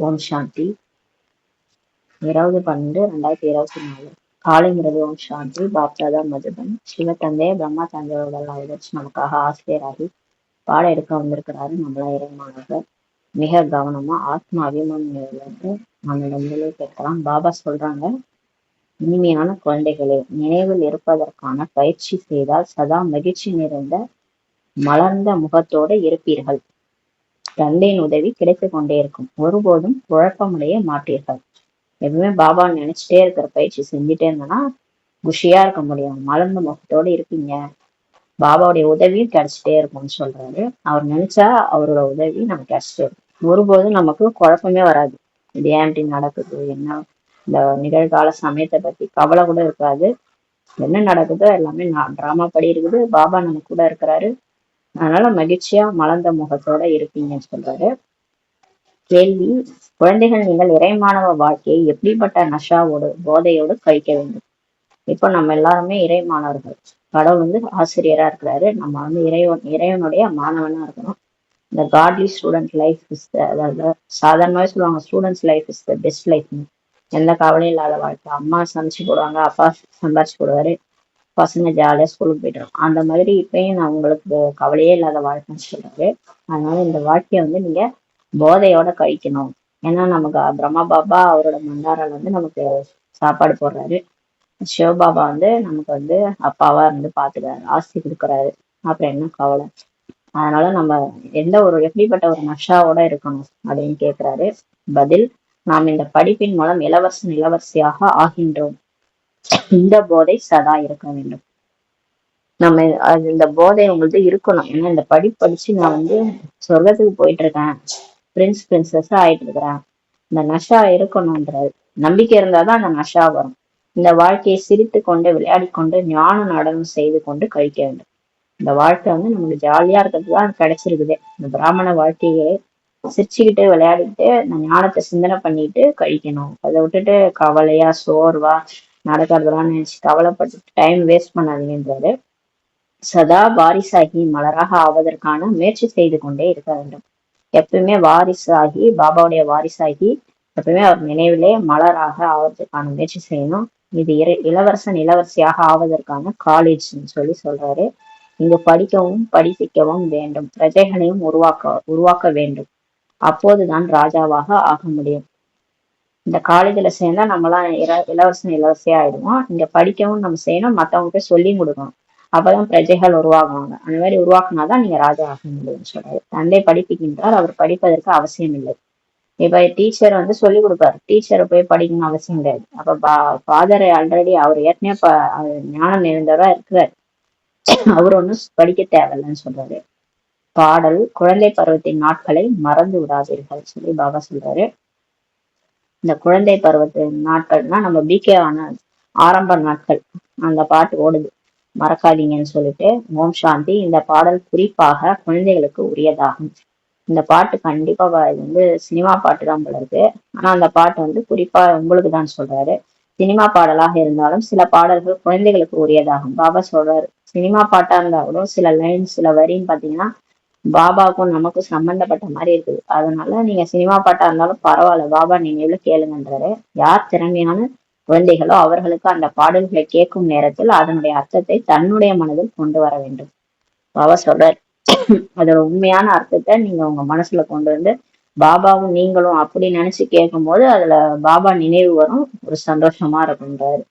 ஓம் சாந்தி. 20/12/2024 காலைங்கிறது ஓம் சாந்தி. பாப்தாதா மதுபன். சிவத்தந்தை பிரம்மா தந்தையோட வச்சு நமக்காக ஆசிரியராகி பாடம் எடுக்க வந்திருக்கிறாரு. நம்மளா இறைமானவர் மிக கவனமா ஆத்ம அபிமானியிலிருந்து நம்மளை கேட்கலாம். பாபா சொல்றாங்க, இனிமையான குழந்தைகளே, நினைவில் இருப்பதற்கான பயிற்சி செய்தால் சதா மகிழ்ச்சி நிறைந்த மலர்ந்த முகத்தோடு இருப்பீர்கள். தந்தையின் உதவி கிடைத்து கொண்டே இருக்கும். ஒருபோதும் குழப்பமடைய மாட்டீர்கள். எப்பவுமே பாபா நினைச்சிட்டே இருக்கிற பயிற்சி செஞ்சுட்டே இருந்தோம்னா குஷியா இருக்க முடியும். மலர்ந்த முகத்தோடு இருப்பீங்க. பாபாவுடைய உதவியும் கிடைச்சிட்டே இருக்கும்னு சொல்றாரு. அவர் நினைச்சா அவரோட உதவி நமக்கு கிடைச்சிட்டே இருக்கும். ஒருபோதும் நமக்கு குழப்பமே வராது. இது ஏன் இப்படி நடக்குது, என்ன இந்த நிகழ்கால சமயத்தை பத்தி கவலை கூட இருக்காது. என்ன நடக்குதோ எல்லாமே டிராமா படி இருக்குது. பாபா நம்ம கூட இருக்கிறாரு. அதனால மகிழ்ச்சியா மலர்ந்த முகத்தோட இருப்பீங்கன்னு சொல்றாரு. கேள்வி: குழந்தைகள், நீங்கள் இறைமானவ வாழ்க்கையை எப்படிப்பட்ட நஷாவோடு போதையோடு கழிக்க வேண்டும்? இப்போ நம்ம எல்லாருமே இறைமானவர்கள். கடவுள் ஆசிரியரா இருக்கிறாரு. நம்ம இறைவனுடைய மாணவனா இருக்கணும். இந்த காட்லி ஸ்டூடெண்ட் லைஃப் இஸ் அதாவது சாதாரணமாவே சொல்லுவாங்க, students life is the best life. எந்த கவலையும் இல்லாத வாழ்க்கை. அம்மா சமைச்சு போடுவாங்க, அப்பா சம்பாரிச்சு போடுவாரு, பசங்க ஜாலியா ஸ்கூலுக்கு போயிட்டு. அந்த மாதிரி இப்பயும் நான் உங்களுக்கு கவலையே இல்லாத வாழ்க்கைன்னு சொல்றாரு. அதனால இந்த வாழ்க்கையை நீங்க போதையோட கழிக்கணும். ஏன்னா நமக்கு பிரம்மா பாபா அவரோட மண்டாரால நமக்கு சாப்பாடு போடுறாரு. சிவபாபா நமக்கு அப்பாவா பாத்துக்கிறாரு, ஆஸ்தி கொடுக்குறாரு. அப்புறம் என்ன கவலை? அதனால நம்ம எப்படிப்பட்ட ஒரு நஷாவோட இருக்கணும் அப்படின்னு கேட்கிறாரு. பதில்: நாம் இந்த படிப்பின் மூலம் இளவரசியாக ஆகின்றோம். இந்த போதை சதா இருக்க வேண்டும். நம்ம இந்த போதை உங்களுக்கு இருக்கணும். ஏன்னா இந்த படிச்சு நான் சொர்க்கத்துக்கு போயிட்டு இருக்கேன், பிரின்சஸா ஆயிட்டு இருக்கிறேன். இந்த நஷா இருக்கணும்ன்றது நம்பிக்கை இருந்தாதான் அந்த நஷா வரும். இந்த வாழ்க்கையை சிரித்து கொண்டு விளையாடி கொண்டு ஞான நடனம் செய்து கொண்டு கழிக்க வேண்டும். இந்த வாழ்க்கை நமக்கு ஜாலியா இருக்கிறதுதான் கிடைச்சிருக்குது. இந்த பிராமண வாழ்க்கையை சிரிச்சுக்கிட்டு விளையாடிக்கிட்டு இந்த ஞானத்தை சிந்தனை பண்ணிட்டு கழிக்கணும். அதை விட்டுட்டு கவலையா சோர்வா நடக்கிறதெல்லாம் நினைச்சு கவலைப்பட்டு டைம் வேஸ்ட் பண்ணாதீங்கன்றாரு. சதா வாரிசாகி மலராக ஆவதற்கான முயற்சி செய்து கொண்டே இருக்க வேண்டும். எப்பவுமே வாரிசாகி, பாபாவுடைய வாரிசாகி எப்பவுமே அவர் நினைவிலே மலராக ஆவதற்கான முயற்சி செய்யணும். இது இளவரசியாக ஆவதற்கான காலேஜ்னு சொல்றாரு. இங்கு படிக்கவும் படிப்பிக்கவும் வேண்டும். பிரஜைகளையும் உருவாக்க வேண்டும். அப்போதுதான் ராஜாவாக ஆக முடியும். இந்த காலேஜ்ல சேர்ந்தா நம்மளாம் இளவரசியா ஆயிடுவோம். இங்க படிக்கவும் நம்ம செய்யணும், மத்தவங்க சொல்லி கொடுக்கணும். அப்பதான் பிரஜைகள் உருவாகுவாங்க. அந்த மாதிரி உருவாக்குனாதான் நீங்க ராஜா ஆக முடியும்னு சொல்றாரு. தந்தை படிப்புகின்றார், அவர் படிப்பதற்கு அவசியம் இல்லை. இப்ப டீச்சர் சொல்லி கொடுப்பாரு, டீச்சரை போய் படிக்கணும்னு அவசியம் கிடையாது. அப்ப ஃபாதர் ஆல்ரெடி அவர் ஏற்கனவே ஞானம் நிறைந்தவரா இருக்கிறார். அவர் ஒன்னும் படிக்க தேவையில்லைன்னு சொல்றாரு. பாடல்: குழந்தை பருவத்தின் நாட்களை மறந்து விடாதீர்கள் சொல்லி பாபா சொல்றாரு. இந்த குழந்தை பருவத்தின் நாட்கள்னா நம்ம பிகே ஆன ஆரம்ப நாட்கள், அந்த பாட்டு ஓடுது, மறக்காதீங்கன்னு சொல்லிட்டு. ஓம் சாந்தி. இந்த பாடல் குறிப்பாக குழந்தைகளுக்கு உரியதாகும். இந்த பாட்டு கண்டிப்பா இது சினிமா பாட்டு தான் போல இருக்கு. ஆனா அந்த பாட்டு குறிப்பா உங்களுக்கு தான் சொல்றாரு. சினிமா பாடலாக இருந்தாலும் சில பாடல்கள் குழந்தைகளுக்கு உரியதாகும். பாபா சொல்றாரு, சினிமா பாட்டா இருந்தாலும் சில லைன் சில வரின்னு பாத்தீங்கன்னா பாபாவுக்கும் நமக்கும் சம்பந்தப்பட்ட மாதிரி இருக்குது. அதனால நீங்க சினிமா பாட்டா இருந்தாலும் பரவாயில்ல, பாபா நினைவுல கேளுங்கன்றாரு. யார் திறமையான குழந்தைகளோ அவர்களுக்கு அந்த பாடல்களை கேட்கும் நேரத்தில் அதனுடைய அர்த்தத்தை தன்னுடைய மனதில் கொண்டு வர வேண்டும். பாபா சொல்றாரு, அதோட உண்மையான அர்த்தத்தை நீங்க உங்க மனசுல கொண்டு பாபாவும் நீங்களும் அப்படி நினைச்சு கேட்கும் போது அதுல பாபா நினைவு வரும், ஒரு சந்தோஷமா இருக்குன்றாரு.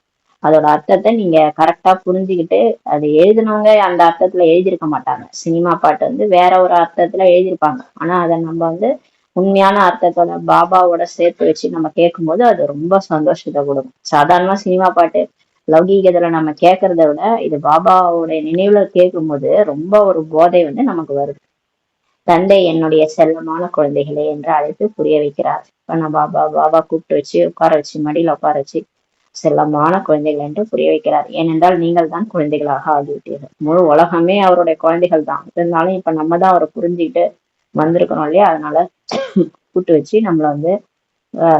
அதோட அர்த்தத்தை நீங்க கரெக்டா புரிஞ்சுக்கிட்டு, அது எழுதினவங்க அந்த அர்த்தத்துல எழுதியிருக்க மாட்டாங்க. சினிமா பாட்டு வேற ஒரு அர்த்தத்துல எழுதியிருப்பாங்க. ஆனா அதை நம்ம உண்மையான அர்த்தத்தோட பாபாவோட சேர்த்து வச்சு நம்ம கேட்கும்போது அது ரொம்ப சந்தோஷத்தை கொடுக்கும். சாதாரணமா சினிமா பாட்டு லௌகீகத்துல நம்ம கேட்கறத விட இது பாபாவோட நினைவுல கேட்கும் போது ரொம்ப ஒரு போதை நமக்கு வருது. தந்தை என்னுடைய செல்லமான குழந்தைகளே என்று அழைத்து புரிய வைக்கிறார். இப்ப நான் பாபா கூப்பிட்டு வச்சு உட்கார வச்சு மடியில உட்கார வச்சு செல்லமான குழந்தைகள் என்று புரிய வைக்கிறார். ஏனென்றால் நீங்கள் தான் குழந்தைகளாக ஆகிவிட்டீர்கள். முழு உலகமே அவருடைய குழந்தைகள் தான். இருந்தாலும் இப்ப நம்ம தான் அவரை புரிஞ்சுக்கிட்டு வந்திருக்கணும் இல்லையா? அதனால கூப்பிட்டு வச்சு நம்மள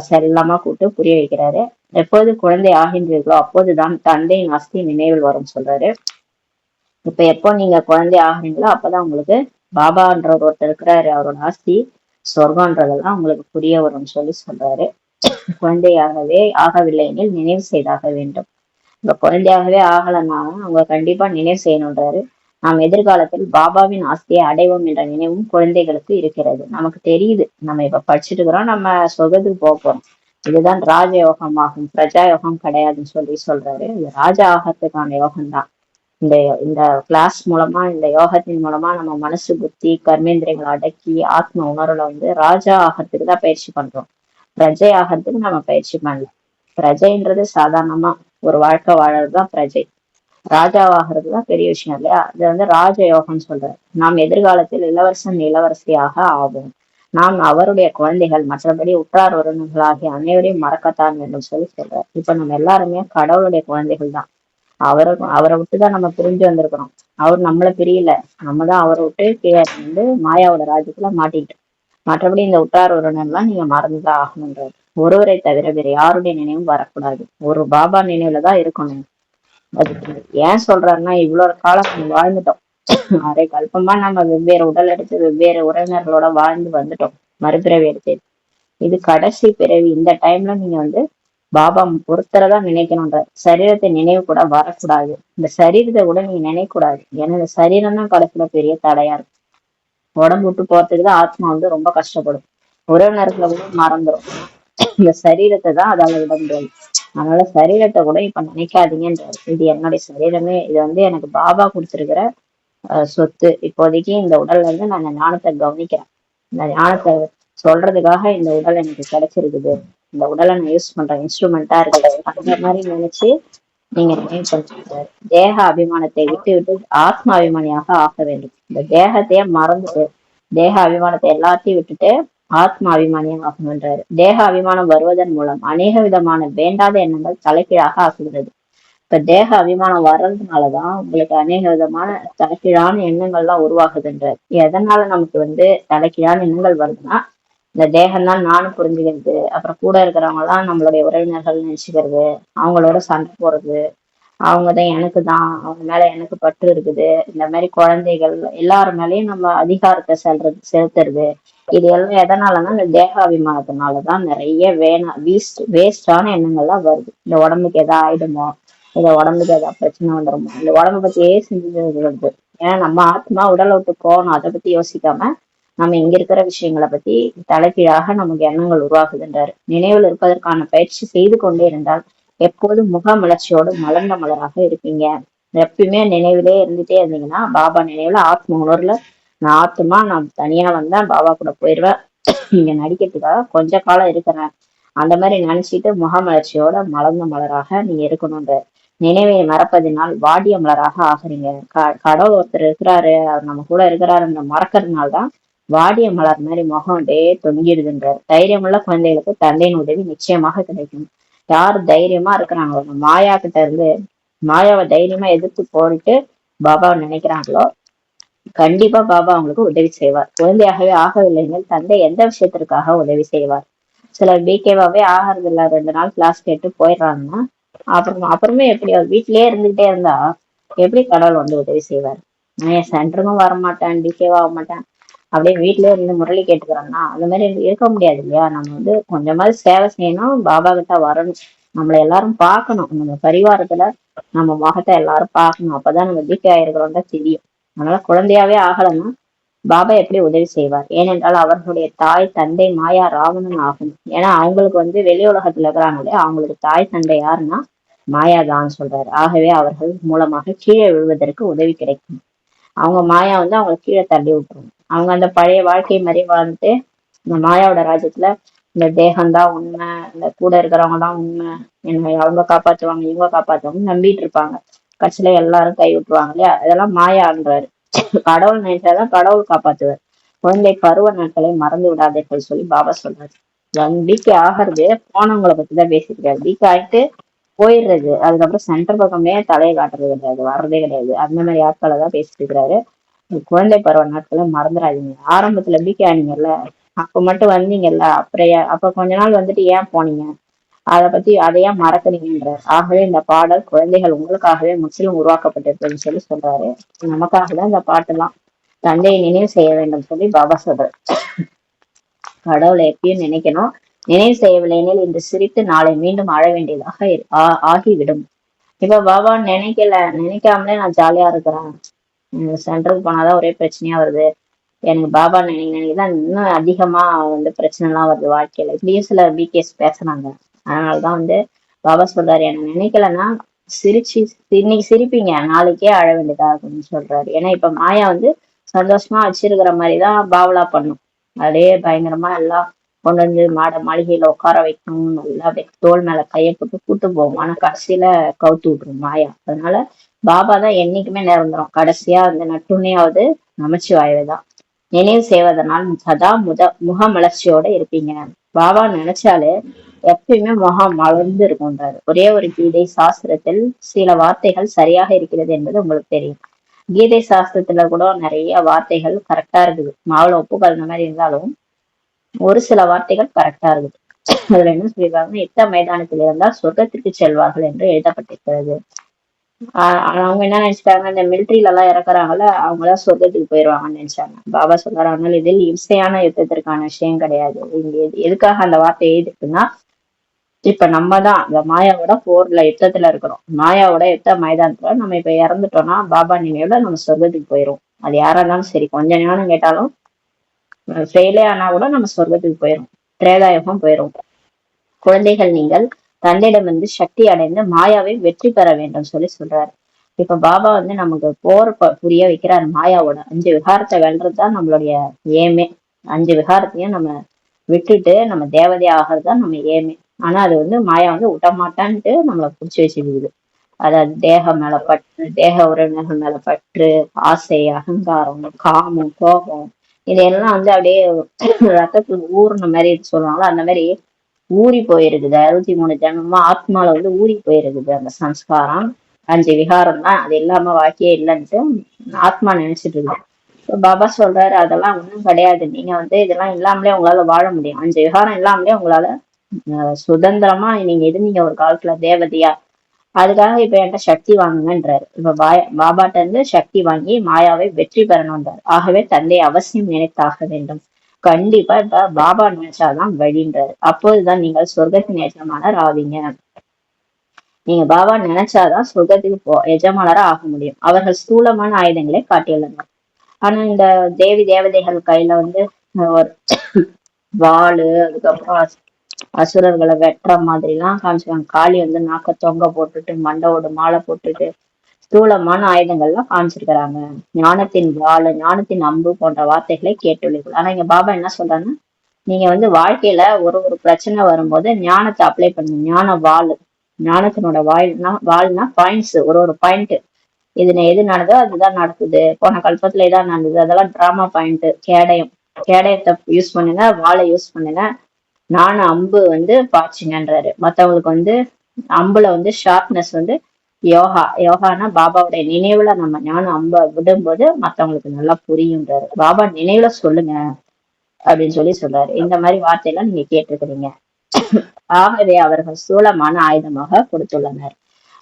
செல்லமா கூப்பிட்டு புரிய வைக்கிறாரு. எப்போது குழந்தை ஆகின்றீர்களோ அப்போதுதான் தந்தையின் ஆஸ்தி நினைவில் வரும் சொல்றாரு. இப்ப எப்போ நீங்க குழந்தை ஆகுறீங்களோ அப்பதான் உங்களுக்கு பாபான்ற ஒருத்தர் இருக்கிறாரு, அவரோட ஆஸ்தி சொர்க்கன்றதெல்லாம் உங்களுக்கு புரிய வரும்னு சொல்லி சொல்றாரு. குழந்தையாகவே ஆகவில்லை எனில் நினைவு செய்தாக வேண்டும். இப்ப குழந்தையாகவே ஆகலைன்னா அவங்க கண்டிப்பா நினைவு செய்யணுன்றாரு. நாம் எதிர்காலத்தில் பாபாவின் ஆஸ்தியை அடைவோம் என்ற நினைவும் குழந்தைகளுக்கு இருக்கிறது. நமக்கு தெரியுது, நம்ம இப்ப படிச்சுட்டு இருக்கிறோம், நம்ம சொர்க்கத்துக்கு போக போறோம். இதுதான் ராஜ யோகம் ஆகும், பிரஜா யோகம் கிடையாதுன்னு சொல்லி சொல்றாரு. இது ராஜா ஆகத்துக்கான யோகம் தான். இந்த இந்த கிளாஸ் மூலமா, இந்த யோகத்தின் மூலமா நம்ம மனசு, புத்தி, கர்மேந்திரியங்களை அடக்கி ஆத்ம உணர்வுல ராஜா ஆகிறதுக்கு தான் பயிற்சி பண்றோம். பிரஜை ஆகிறதுக்கு நம்ம பயிற்சி பண்ணல. பிரஜைன்றது சாதாரணமா ஒரு வாழ்க்கை வாழறதுதான் பிரஜை. ராஜாவாகிறதுதான் பெரிய விஷயம் இல்லையா? அது ராஜ யோகம்னு சொல்றாரு. நாம் எதிர்காலத்தில் இளவரசன் இளவரசியாக ஆவோம். நாம் அவருடைய குழந்தைகள், மற்றபடி உற்றார் உறவினர்களாகிய அனைவரையும் மறக்கத்தான் வேண்டும் சொல்லி சொல்றாரு. இப்ப நம்ம எல்லாருமே கடவுளுடைய குழந்தைகள் தான். அவரை விட்டுதான் நம்ம பிரிஞ்சு வந்திருக்கிறோம். அவர் நம்மள பிரியல, நம்ம தான் அவரை விட்டு கீழே மாயாவோட ராஜ்யத்துல மாட்டிக்கிட்டோம். மற்றபடி இந்த உற்றார் உறவினர்லாம் நீங்க மறந்துதான் ஆகணுன்றாரு. ஒருவரை தவிர வேற யாருடைய நினைவும் வரக்கூடாது. ஒரு பாபா நினைவுல தான் இருக்கணும். அதுக்கு ஏன் சொல்றாருன்னா, இவ்வளவு காலம் நம்ம வாழ்ந்துட்டோம். அரை கல்பமா நம்ம வெவ்வேறு உடல் எடுத்து வெவ்வேறு உறவினர்களோட வாழ்ந்து வந்துட்டோம். மறுபிறவி எடுத்து இது கடைசி பிறவி. இந்த டைம்ல நீங்க பாபா ஒருத்தரைதான் நினைக்கணுன்ற. சரீரத்தை நினைவு கூட வரக்கூடாது. இந்த சரீரத்தை கூட நீங்க நினைக்க கூடாது. ஏன்னா இந்த சரீரம் தான் கடைசியில பெரிய தடையா இருக்கும். உடம்பு விட்டு போறதுக்கு தான் ஆத்மா ரொம்ப கஷ்டப்படும். உறவினர்களை கூட மறந்துடும். இந்த சரீரத்தை தான் அதால விட முடியாது. அதனால சரீரத்தை கூட இப்ப நினைக்காதீங்கன்றாரு. இது என்னுடைய சரீரமே, இது எனக்கு பாபா கொடுத்திருக்கிற சொத்து. இப்போதைக்கு இந்த உடல்ல நான் ஞானத்தை கவனிக்கிறேன். இந்த ஞானத்தை சொல்றதுக்காக இந்த உடல் எனக்கு கிடைச்சிருக்குது. இந்த உடலை நான் யூஸ் பண்றேன், இன்ஸ்ட்ருமெண்டா இருக்கு. அந்த மாதிரி நினைச்சு நீங்க நினைவு பண்ணிருக்காரு. தேக அபிமானத்தை விட்டு விட்டு ஆத்மா அபிமானியாக ஆக வேண்டும். இந்த தேகத்தையே மறந்துட்டு தேக அபிமானத்தை எல்லாத்தையும் விட்டுட்டு ஆத்மா அபிமானியாக ஆகணுன்றாரு. தேக அபிமானம் வருவதன் மூலம் அநேக விதமான வேண்டாத எண்ணங்கள் தலைகீழாக ஆக்குகிறது. இப்ப தேக அபிமானம் வர்றதுனாலதான் உங்களுக்கு அநேக விதமான தலைகீழான எண்ணங்கள்லாம் உருவாகுதுன்றார். எதனால நமக்கு தலைகீழான எண்ணங்கள் வருதுன்னா, இந்த தேகம் தான் நானும் புரிஞ்சுக்கிறது, அப்புறம் கூட இருக்கிறவங்க தான் நம்மளுடைய உறவினர்கள் நினைச்சுக்கிறது, அவங்களோட சண்டை போடுறது, அவங்கதான் எனக்கு தான், அவங்க மேல எனக்கு பற்று இருக்குது, இந்த மாதிரி குழந்தைகள் எல்லாரு மேலயும் நம்ம அதிகாரத்தை செலுத்துறது. இது எல்லாம் எதனாலன்னா இந்த தேகாபிமானத்தினாலதான் நிறைய வேஸ்டான எண்ணங்கள்லாம் வருது. இந்த உடம்புக்கு எதாவது ஆயிடுமோ, இந்த உடம்புக்கு ஏதாவது பிரச்சனை வந்துடுமோ, இந்த உடம்பை பத்தியே சிந்திச்சு வருது. ஏன்னா நம்ம ஆத்மா உடலை விட்டு போகணும், அதை பத்தி யோசிக்காம நம்ம இங்க இருக்கிற விஷயங்களை பத்தி தலைகீழாக நமக்கு எண்ணங்கள் உருவாகுதுன்றாரு. நினைவில் இருப்பதற்கான பயிற்சி செய்து கொண்டே இருந்தால் எப்போதும் முகமலர்ச்சியோடு மலர்ந்த மலராக இருப்பீங்க. எப்பயுமே நினைவிலே இருந்துட்டே இருந்தீங்கன்னா, பாபா நினைவுல ஆத்ம உணர்வுல நான் தனியா வந்தா பாபா கூட போயிடுவேன், இங்க நடிக்கிறதுக்காக கொஞ்ச காலம் இருக்கிறேன், அந்த மாதிரி நினைச்சிட்டு முகமலர்ச்சியோட மலர்ந்த மலராக நீங்க இருக்கணும்ன்ற. நினைவை மறப்பதினால் வாடிய மலராக ஆகுறீங்க. கடவுள் ஒருத்தர் இருக்கிறாரு, அவர் நம்ம கூட இருக்கிறாருன்ற மறக்கிறதுனால்தான் வாடிய மலர் மாதிரி முகம் அப்படியே தொங்கிடுதுன்றார். தைரியமுள்ள குழந்தைகளுக்கு தந்தையின் உதவி நிச்சயமாக கிடைக்கும். யார் தைரியமா இருக்கிறாங்களோ, மாயா கிட்ட இருந்து மாயாவை தைரியமா எதிர்த்து போயிட்டு பாபாவை நினைக்கிறாங்களோ, கண்டிப்பா பாபா அவங்களுக்கு உதவி செய்வார். குழந்தையாகவே ஆகவில்லைங்கள் தந்தை எந்த விஷயத்திற்காக உதவி செய்வார்? சிலர் பிகேவாவே ஆகிறது இல்ல, 2 நாள் கிளாஸ் கேட்டு போயிடுறாங்கன்னா அப்புறமே எப்படி வீட்லயே இருந்துகிட்டே இருந்தா எப்படி கடவுள் உதவி செய்வார்? நான் என் சென்டருக்கும் வர மாட்டேன், பிகேவா ஆக மாட்டேன், அப்படியே வீட்லயே இருந்து முரளி கேட்டுக்கிறோம்னா அந்த மாதிரி இருக்க முடியாது இல்லையா? நம்ம கொஞ்சமாவது சேவை செய்யணும், பாபா கிட்ட வரணும், நம்மள எல்லாரும் பார்க்கணும், நம்ம பரிவாரத்துல நம்ம முகத்தை எல்லாரும் பார்க்கணும், அப்பதான் நம்ம பிகே ஆயிருக்கிறோம் தான் தெரியும். அதனால குழந்தையாவே ஆகலைன்னா பாபா எப்படி உதவி செய்வார்? ஏனென்றால் அவர்களுடைய தாய் தந்தை மாயா ராவணன் ஆகும். ஏன்னா அவங்களுக்கு வெளி உலகத்துல இருக்கிறாங்களே, அவங்களுக்கு தாய் தந்தை யாருன்னா மாயாதான் சொல்றாரு. ஆகவே அவர்கள் மூலமாக கீழே விழுவதற்கு உதவி கிடைக்கும். அவங்க மாயா அவங்களை கீழே தள்ளி விட்டுரும். அவங்க அந்த பழைய வாழ்க்கை மாதிரி வாழ்ந்துட்டு இந்த மாயாவோட ராஜ்யத்துல இந்த தேகம்தான் உண்மை, இந்த கூட இருக்கிறவங்க தான் உண்மை, என்ன அவங்க காப்பாத்துவாங்க இவங்க காப்பாத்துவாங்க நம்பிட்டு இருப்பாங்க. கடைசியில எல்லாரும் கை விட்டுருவாங்க இல்லையா? அதெல்லாம் மாயான்றாரு. கடவுள் நினைச்சாதான் கடவுள் காப்பாத்துவார். குழந்தை பருவ நாட்களை மறந்து விடாதீர்கள் சொல்லி பாபா சொல்றாரு. பிகே ஆகிறது போனவங்களை பத்திதான் பேசியிருக்காரு. பிகே ஆயிட்டு போயிடுறது, அதுக்கப்புறம் சென்டர் பக்கமே தலையை காட்டுறது கிடையாது, வர்றதே கிடையாது. அந்த மாதிரி ஆட்களை தான் பேசிட்டு இருக்கிறாரு. குழந்தை பருவ நாட்களை மறந்துடாதீங்க. ஆரம்பத்துல பிகே ஆனீங்கல்ல, அப்ப மட்டும் வந்தீங்கல்ல, அப்புறம் அப்ப கொஞ்ச நாள் ஏன் போனீங்க, அதையா மறக்கறீங்கன்ற. ஆகவே இந்த பாடல் குழந்தைகள் உங்களுக்காகவே முற்றிலும் உருவாக்கப்பட்டிருக்குன்னு சொல்லி சொல்றாரு. நமக்காக தான் இந்த பாட்டு எல்லாம். தந்தையை நினைவு செய்ய வேண்டும் சொல்லி பாபா சொல்றாரு. கடவுளை எப்பயும் நினைக்கணும். நினைவு செய்யவில்லை இன்று சிரித்து நாளை மீண்டும் அழ வேண்டியதாக ஆகிவிடும். இப்ப பாபா நினைக்காமலே நான் ஜாலியா இருக்கிறேன், சென்டருக்கு போனாதான் ஒரே பிரச்சனையா வருது, எனக்கு பாபா நினைதான் இன்னும் அதிகமா பிரச்சனை எல்லாம் வருது வாழ்க்கையில, இப்படியும் சில பிகேஸ் பேசுறாங்க. அதனாலதான் பாபா சொல்றாரு, என்ன நினைக்கலன்னா சிரிச்சு இன்னைக்கு சிரிப்பீங்க, நாளைக்கே அழ வேண்டியதா அப்படின்னு சொல்றாரு. ஏன்னா இப்ப மாயா சந்தோஷமா வச்சிருக்கிற மாதிரிதான் பாவலா பண்ணும். அதே பயங்கரமா எல்லாம் கொண்டு மாளிகையில உட்கார வைக்கணும், நல்லா அப்படியே தோல் மேல கையை போட்டு கூட்டு போகும். ஆனா கடைசியில கவுத்து விட்டுரும் மாயா. அதனால பாபா தான் என்னைக்குமே நிரந்தரம். கடைசியா நட்டுண்ணியாவது நமச்சிவாயவேதான். நினைவு செய்வதனால் சதா முகமலர்ச்சியோட இருப்பீங்க. பாபா நினைச்சாலே எப்பயுமே முகம் மலர்ந்து இருக்கும்ன்றாரு. ஒரே ஒரு கீதை சாஸ்திரத்தில் சில வார்த்தைகள் சரியாக இருக்கிறது என்பது உங்களுக்கு தெரியும். கீதை சாஸ்திரத்துல கூட நிறைய வார்த்தைகள் கரெக்டா இருக்குது. மாவுல உப்பு கலந்த மாதிரி இருந்தாலும் ஒரு சில வார்த்தைகள் கரெக்டா இருக்குது. அதுல என்ன சொல்லிருக்காங்க, யுத்த மைதானத்தில் இருந்தால் சொர்க்கத்திற்கு செல்வார்கள் என்று எழுதப்பட்டிருக்கிறது. அவங்க என்ன நினைச்சிட்டாங்க, இந்த மிலிட்ரியில எல்லாம் இறக்குறாங்கல்ல, அவங்களாம் சொர்க்கத்துக்கு போயிருவாங்கன்னு நினைச்சாங்க. பாபா சொல்றாரு, ஆனால் இதில் இம்சையான யுத்தத்திற்கான விஷயம் கிடையாது. இங்க எதுக்காக அந்த வார்த்தை எழுதிருக்குன்னா, இப்ப நம்ம தான் இந்த மாயாவோட போர்ல யுத்தத்துல இருக்கிறோம். மாயாவோட யுத்த மைதானத்துல நம்ம இப்ப இறந்துட்டோம்னா பாபா நினைவுல நம்ம சொர்க்கத்துக்கு போயிரும். அது யாரா இருந்தாலும் சரி, கொஞ்ச நேரம் கேட்டாலும் ஃபெயிலே ஆனா கூட நம்ம சொர்க்கத்துக்கு போயிரும், திரேதாயுகம் போயிரும். குழந்தைகள், நீங்கள் தந்தையிடம் சக்தி அடைந்து மாயாவை வெற்றி பெற வேண்டும் சொல்றாரு. இப்ப பாபா நமக்கு போர் புரிய வைக்கிறார். மாயாவோட 5 விகாரத்தை வெல்றதுதான் நம்மளுடைய ஏமே. 5 விகாரத்தையும் நம்ம விட்டுட்டு நம்ம தேவதை ஆகிறதுதான் நம்ம ஏமே. ஆனா அது மாயா விட மாட்டான்ட்டு நம்மளை புடிச்சு வச்சுக்குது. அதாவது தேகம் மேல பற்று, தேக உறவினர்கள் மேல பற்று, ஆசை, அகங்காரம், காமம், கோபம், இதெல்லாம் அப்படியே ரத்தத்துல ஊர்ன மாதிரி சொல்லுவாங்களோ அந்த மாதிரி ஊறி போயிருக்குது. 63 ஜென்மமா ஆத்மால ஊறி போயிருக்குது அந்த சம்ஸ்காரம். 5 விகாரம் தான், அது இல்லாம வாழ்க்கையே இல்லைன்ட்டு ஆத்மா நினைச்சிட்டு இருக்கு. பாபா சொல்றாரு, அதெல்லாம் ஒண்ணும் கிடையாது. நீங்க இதெல்லாம் இல்லாமலே உங்களால வாழ முடியும். 5 விகாரம் இல்லாமலே உங்களால சுதந்திரமா நீங்க இருந்தீங்க ஒரு காலத்துல தேவதையா. அதுக்காக இப்ப என்கிட்ட சக்தி வாங்குங்கன்றாரு. இப்ப பாபாட்ட சக்தி வாங்கி மாயாவை வெற்றி பெறணும்ன்றாரு. ஆகவே தந்தை அவசியம் நினைத்தாக வேண்டும். கண்டிப்பா இப்ப பாபா நினைச்சாதான் வழின்றாரு. அப்போதுதான் நீங்கள் சொர்க்கத்தின் எஜமானர் ஆவீங்க. நீங்க பாபா நினைச்சாதான் சொர்க்கத்துக்கு எஜமானரா ஆக முடியும். அவர்கள் ஸ்தூலமான ஆயுதங்களை காட்டியுள்ளனர். ஆனா இந்த தேவதைகள் கையில ஒரு வாளு, அதுக்கப்புறம் அசுரர்களை வெட்டுற மாதிரி எல்லாம் காமிச்சிருக்காங்க. காளி நாக்க தொங்க போட்டுட்டு மண்டவோட மாலை போட்டுட்டு ஸ்தூலமான ஆயுதங்கள்லாம் காமிச்சிருக்கிறாங்க. ஞானத்தின் வாள், ஞானத்தின் அம்பு போன்ற வார்த்தைகளை கேட்டுள்ளீர்கள். ஆனா இங்க பாபா என்ன சொல்றாங்கன்னா, நீங்க வாழ்க்கையில ஒரு பிரச்சனை வரும்போது ஞானத்தை அப்ளை பண்ணுங்க. ஞான வாள், ஞானத்தினோட வாழ்னா பாயிண்ட்ஸ், ஒரு பாயிண்ட். எது நடந்தோ அதுதான் நடக்குது. போன கல்பத்துல இதான் நடந்தது, அதெல்லாம் டிராமா பாயிண்ட். கேடயத்தை யூஸ் பண்ணுங்க, வாளை யூஸ் பண்ணுங்க. நானும் அம்பு பாய்ச்சுங்கன்றாரு. மத்தவங்களுக்கு அம்புல ஷார்ப்னஸ் யோகானா பாபாவுடைய நினைவுல நம்ம ஞானம் அம்ப விடும்போது மத்தவங்களுக்கு நல்லா புரியுன்றாரு. பாபா நினைவுல சொல்லுங்க அப்படின்னு சொல்றாரு. இந்த மாதிரி வார்த்தையெல்லாம் நீங்க கேட்டிருக்கிறீங்க. ஆகவே அவர்கள் ஸ்தூலமான ஆயுதமாக கொடுத்துள்ளனர்.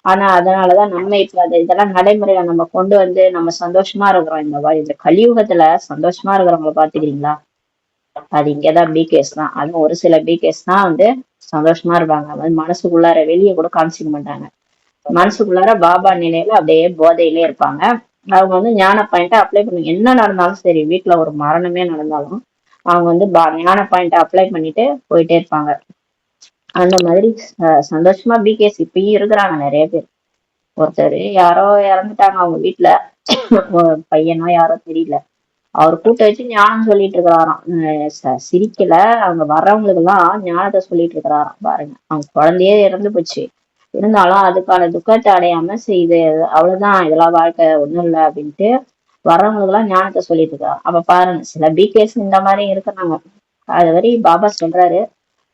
ஆனா அதனாலதான் நம்ம இப்ப இதெல்லாம் நடைமுறையில நம்ம கொண்டு நம்ம சந்தோஷமா இருக்கிறோம். இந்த கலியுகத்துல சந்தோஷமா இருக்கிறவங்களை பாத்துக்கிறீங்களா? அது இங்கதான் பிகேஸ் தான். அதுவும் ஒரு சில பிகேஸ் தான் சந்தோஷமா இருப்பாங்க. மனசுக்குள்ளார வெளியே கூட காமிச்சிக்க மாட்டாங்க. மனசுக்குள்ளார பாபா நிலையில அப்படியே போதையிலே இருப்பாங்க. அவங்க ஞான பாயிண்ட அப்ளை பண்ணுங்க. என்ன நடந்தாலும் சரி, வீட்டுல ஒரு மரணமே நடந்தாலும் அவங்க ஞான பாயிண்ட அப்ளை பண்ணிட்டு போயிட்டே இருப்பாங்க. அந்த மாதிரி சந்தோஷமா பிகேஸ் இப்பயும் இருக்கிறாங்க நிறைய பேர். ஒருத்தர் யாரோ இறந்துட்டாங்க அவங்க வீட்டுல, பையனோ யாரோ தெரியல, அவர் கூட்ட வச்சு ஞானம் சொல்லிட்டு இருக்கிறாராம். சிரிக்கல, அவங்க வர்றவங்களுக்கு எல்லாம் ஞானத்தை சொல்லிட்டு இருக்கிறாராம். பாருங்க, அவங்க குழந்தையே இறந்து போச்சு, இருந்தாலும் அதுக்கான துக்கத்தை அடையாம செய்து அவ்வளவுதான், இதெல்லாம் வாழ்க்கை ஒண்ணும் இல்லை அப்படின்ட்டு வர்றவங்களுக்கு எல்லாம் ஞானத்தை சொல்லிட்டு இருக்காரு. அப்ப பாருங்க, சில பிகேஸ் இந்த மாதிரி இருக்கிறாங்க. அது வரை பாபா சொல்றாரு,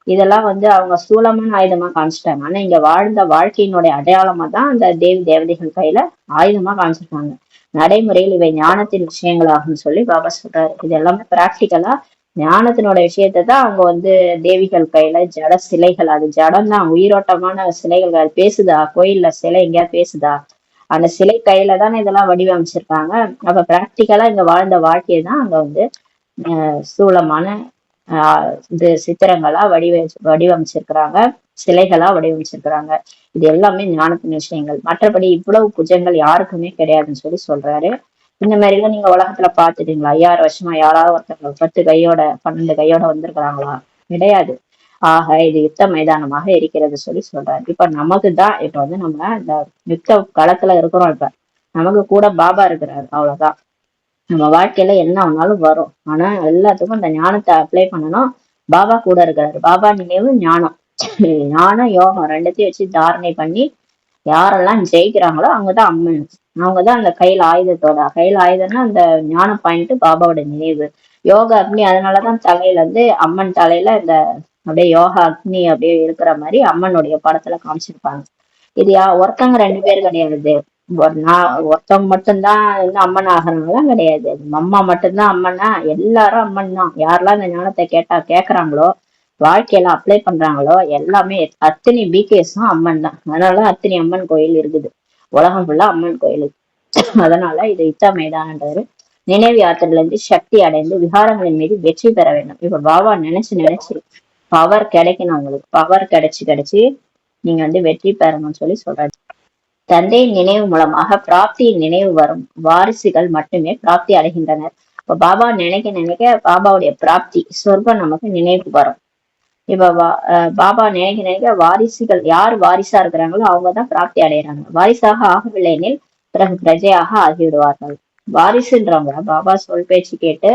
இதெல்லாம் அவங்க ஸ்தூலமான ஆயுதமா காமிச்சிட்டாங்க. ஆனா இங்க வாழ்ந்த வாழ்க்கையினுடைய அடையாளமா தான் அந்த தேவதைகள் கையில ஆயுதமா காமிச்சிருக்காங்க. நடைமுறையில் இவை ஞானத்தின் விஷயங்களாகும் சொல்லி பாபா சொல்றாரு. இது எல்லாமே பிராக்டிக்கலா ஞானத்தினோட விஷயத்தை தான் அவங்க தேவிகள் கையில ஜட சிலைகள், அது ஜடம் தான், உயிரோட்டமான சிலைகள். அது பேசுதா? கோயில்ல சிலை எங்கேயாவது பேசுதா? அந்த சிலை கையில தானே இதெல்லாம் வடிவமைச்சிருக்காங்க. அப்ப பிராக்டிக்கலா இங்க வாழ்ந்த வாழ்க்கையை தான் அங்க ஸ்தூலமான இது சித்திரங்களா வடிவமைச்சிருக்கிறாங்க, சிலைகளா வடிவமைச்சிருக்கிறாங்க. இது எல்லாமே ஞானத்தின் விஷயங்கள். மற்றபடி இவ்வளவு புஜங்கள் யாருக்குமே கிடையாதுன்னு சொல்லி சொல்றாரு. இந்த மாதிரி எல்லாம் நீங்க உலகத்துல பாத்துட்டீங்களா? 5000 வருஷமா யாராவது ஒருத்தவங்க 10 கையோட 12 கையோட வந்திருக்கிறாங்களா? கிடையாது. ஆக இது யுத்த மைதானமாக இருக்கிறது சொல்லி சொல்றாரு. இப்ப நமக்கு தான் இப்ப வந்து நம்ம இந்த யுத்த களத்துல இருக்கிறோம். இப்ப நமக்கு கூட பாபா இருக்கிறாரு, அவ்வளவுதான். நம்ம வாழ்க்கையில என்ன ஆனாலும் வரும். ஆனா எல்லாத்துக்கும் அந்த ஞானத்தை அப்ளை பண்ணணும். பாபா கூட இருக்காரு. பாபா நினைவு ஞானம். ஞானம் யோகம் ரெண்டத்தையும் வச்சு தாரணை பண்ணி யாரெல்லாம் ஜெயிக்கிறாங்களோ அவங்கதான் அம்மன். அவங்கதான் அந்த கையில் ஆயுதம்னா அந்த ஞான பாயிண்ட் பாபாவோட நினைவு. யோகா அக்னி, அதனாலதான் தலையில வந்து அம்மன் தலையில இந்த அப்படியே யோகா அக்னி அப்படியே இருக்கிற மாதிரி அம்மனுடைய படத்துல காமிச்சிருப்பாங்க. இது ஒருத்தவங்க 2 பேர் கிடையாது. ஒருத்தவங்க மட்டும்தான் வந்து அம்மன் ஆகிறவங்களாம் கிடையாது. அம்மா மட்டும்தான் அம்மனா? எல்லாரும் அம்மன் தான். யாரெல்லாம் இந்த ஞானத்தை கேக்குறாங்களோ, வாழ்க்கையில அப்ளை பண்றாங்களோ, எல்லாமே அத்தனை பிகேஸும் அம்மன் தான். அதனாலதான் அத்தனை அம்மன் கோயில் இருக்குது. உலகம் ஃபுல்லா அம்மன் கோயில். அதனால இது யுத்த மைதானன்றாரு. நினைவு யாத்திரையில இருந்து சக்தி அடைந்து விகாரங்களின் மீது வெற்றி பெற வேண்டும். இப்ப பாபா நினைச்சு பவர் கிடைக்கணும். உங்களுக்கு பவர் கிடைச்சு நீங்க வந்து வெற்றி பெறணும்னு சொல்லி சொல்றாரு. தந்தையின் நினைவு மூலமாக பிராப்தியின் நினைவு வரும். வாரிசுகள் மட்டுமே பிராப்தி அடைகின்றனர். இப்ப பாபா நினைக்க பாபாவுடைய பிராப்தி சொர்க்கம் நமக்கு நினைவுக்கு வரும். இப்ப பாபா நினைக்க வாரிசுகள் யார் வாரிசா இருக்கிறாங்களோ அவங்கதான் பிராப்தி அடைகிறாங்க. வாரிசாக ஆகவில்லை எனில் பிறகு பிரஜையாக ஆகிவிடுவார்கள். வாரிசுன்றவங்க பாபா சொல் பேச்சு கேட்டு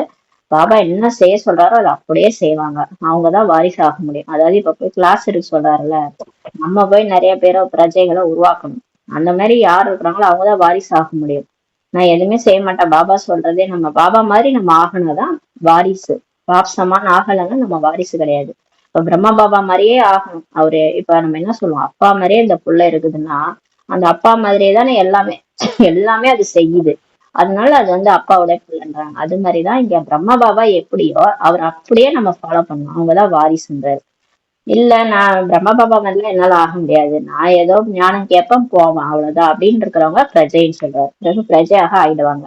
பாபா என்ன செய்ய சொல்றாரோ அதை அப்படியே செய்வாங்க. அவங்கதான் வாரிசு ஆக முடியும். அதாவது இப்ப போய் கிளாஸ் எடுக்க சொல்றாருல்ல, நம்ம போய் நிறைய பேரை பிரஜைகளை உருவாக்கணும். அந்த மாதிரி யார் இருக்கிறாங்களோ அவங்கதான் வாரிசு ஆக முடியும். நான் எதுவுமே செய்ய மாட்டேன், பாபா சொல்றதே நம்ம பாபா மாதிரி நம்ம ஆகணும்தான் வாரிசு. பாப்சமான ஆகலைன்னா நம்ம வாரிசு கிடையாது. இப்ப பிரம்மா பாபா மாதிரியே ஆகணும். அவரு இப்ப நம்ம என்ன சொல்லுவோம், அப்பா மாதிரியே இந்த புள்ள இருக்குதுன்னா அந்த அப்பா மாதிரியே தானே எல்லாமே எல்லாமே அது செய்யுது. அதனால அது வந்து அப்பாவோட பிள்ளைன்றாங்க. அது மாதிரிதான் இங்க பிரம்மா பாபா எப்படியோ அவர் அப்படியே நம்ம ஃபாலோ பண்ணணும். அவங்கதான் வாரிசுன்றாரு. இல்ல நான் பிரம்ம பாபா மாதிரிலாம் என்னால ஆக முடியாது, நான் ஏதோ ஞானம் கேட்பேன் போவேன் அவ்வளவுதான் அப்படின்னு இருக்கிறவங்க பிரஜைன்னு சொல்றாரு. பிறகு பிரஜையாக ஆயிடுவாங்க.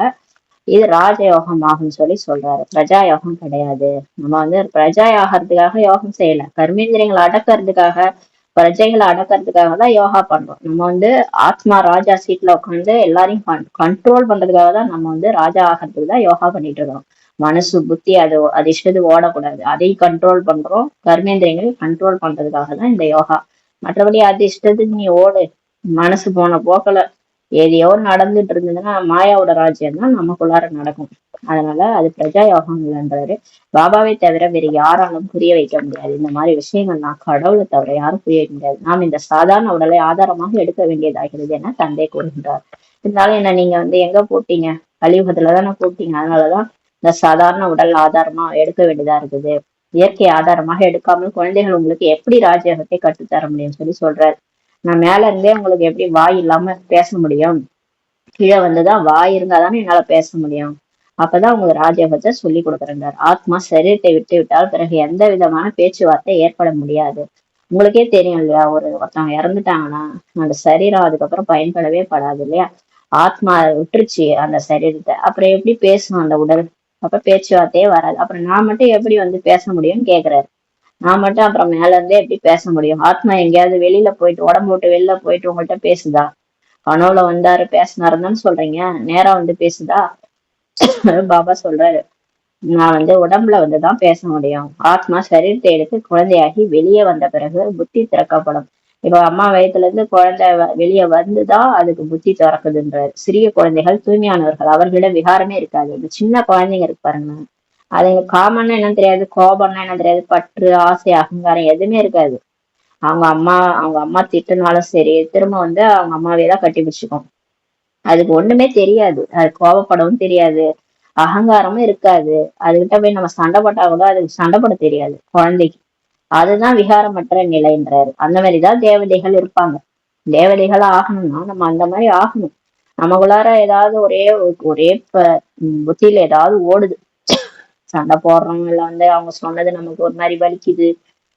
இது ராஜயோகம் ஆகும்னு சொல்லி சொல்றாரு. பிரஜா யோகம் கிடையாது. நம்ம வந்து பிரஜா ஆகிறதுக்காக யோகம் செய்யல, கர்மேந்திரியங்களை அடக்கிறதுக்காக பிரஜைகளை அடக்கிறதுக்காக தான் யோகா பண்றோம். நம்ம வந்து ஆத்மா ராஜா சீட்ல உட்காந்து எல்லாரையும் கண்ட்ரோல் பண்றதுக்காக தான் நம்ம வந்து ராஜா ஆகிறதுக்கு தான் யோகா பண்ணிட்டு இருக்கோம். மனசு புத்தி அது இஷ்டத்துக்கு ஓடக்கூடாது, அதை கண்ட்ரோல் பண்றோம். கர்மேந்திரியங்களை கண்ட்ரோல் பண்றதுக்காக தான் இந்த யோகா. மற்றபடி அது இஷ்டத்துக்கு நீ ஓடு, மனசு போன போக்கல எதையோ நடந்துட்டு இருந்ததுன்னா மாயாவோட ராஜ்யம் தான் நமக்குள்ளார நடக்கும். அதனால அது பிரஜா யோகம் இல்லைன்றாரு. பாபாவை தவிர வேறு யாராலும் புரிய வைக்க முடியாது இந்த மாதிரி விஷயங்கள். நான் கடவுளை தவிர யாரும் புரிய வைக்க முடியாது. நாம் இந்த சாதாரண உடலை ஆதாரமாக எடுக்க வேண்டியதாகிறது என தந்தை கூறுகின்றார். இருந்தாலும் என்ன நீங்க வந்து எங்க போட்டீங்க, கலியுகத்துலதானே போட்டீங்க. அதனாலதான் இந்த சாதாரண உடல் ஆதாரமா எடுக்க வேண்டியதா இருக்குது. இயற்கை ஆதாரமாக எடுக்காமல் குழந்தைகள் உங்களுக்கு எப்படி ராஜ்யத்தை கற்றுத்தர முடியும்னு சொல்லி சொல்றாரு. நான் மேல இருந்தே உங்களுக்கு எப்படி வாய் இல்லாம பேச முடியும், கீழே வந்துதான் வாய் இருந்தாதானே என்னால பேச முடியும். அப்பதான் உங்களுக்கு ராஜயோகத்தை சொல்லி கொடுக்குறேன்றார். ஆத்மா சரீரத்தை விட்டு விட்டால் பிறகு எந்த விதமான பேச்சுவார்த்தை ஏற்பட முடியாது. உங்களுக்கே தெரியும் இல்லையா, ஒருத்தவங்க இறந்துட்டாங்கன்னா அந்த சரீரம் அதுக்கப்புறம் பயன்படவே படாது இல்லையா. ஆத்மா விட்டுருச்சு அந்த சரீரத்தை, அப்புறம் எப்படி பேசணும் அந்த உடல்? அப்ப பேச்சுவார்த்தையே வராது. அப்புறம் நான் மட்டும் எப்படி வந்து பேச முடியும்னு கேக்குறாரு. நான் மட்டும் அப்புறம் மேல இருந்தே எப்படி பேச முடியும்? ஆத்மா எங்கேயாவது வெளியில போயிட்டு உடம்பு விட்டு வெளில போயிட்டு உங்கள்கிட்ட பேசுதா? கனவுல வந்தாரு பேசினாருன்னு சொல்றீங்க, நேரா வந்து பேசுதா? பாபா சொல்றாரு, நான் வந்து உடம்புல வந்துதான் பேச முடியும். ஆத்மா சரீரத்தை எடுத்து குழந்தையாகி வெளியே வந்த பிறகு புத்தி திறக்கப்படும். இப்ப அம்மா வயிற்றுல இருந்து குழந்தை வெளியே வந்துதான் அதுக்கு புத்தி திறக்குதுன்றாரு. சிறிய குழந்தைகள் தூய்மையானவர்கள், அவர்களிடம் விகாரமே இருக்காது. இந்த சின்ன குழந்தைங்க இருக்கு பாருங்க, அதுங்க காமன்னா என்னன்னு தெரியாது, கோபம்னா என்ன தெரியாது, பற்று ஆசை அகங்காரம் எதுவுமே இருக்காது. அவங்க அம்மா திட்டுனாலும் சரி திரும்ப வந்து அவங்க அம்மாவே தான் கட்டி பிடிச்சுக்கும். அதுக்கு ஒண்ணுமே தெரியாது, அது கோபப்படவும் தெரியாது, அகங்காரமும் இருக்காது. அதுகிட்ட போய் நம்ம சண்டை போட்டா கூட அதுக்கு சண்டை போட தெரியாது குழந்தைக்கு. அதுதான் விகாரமற்ற நிலைன்றாரு. அந்த மாதிரிதான் தேவதைகள் இருப்பாங்க. தேவதைகள் ஆகணும்னா நம்ம அந்த மாதிரி ஆகணும். நமக்குள்ளார ஏதாவது ஒரே புத்தியில ஏதாவது ஓடுது, சண்டை போடுறவங்க எல்லாம் வந்து அவங்க சொன்னது நமக்கு ஒரு மாதிரி வலிக்குது,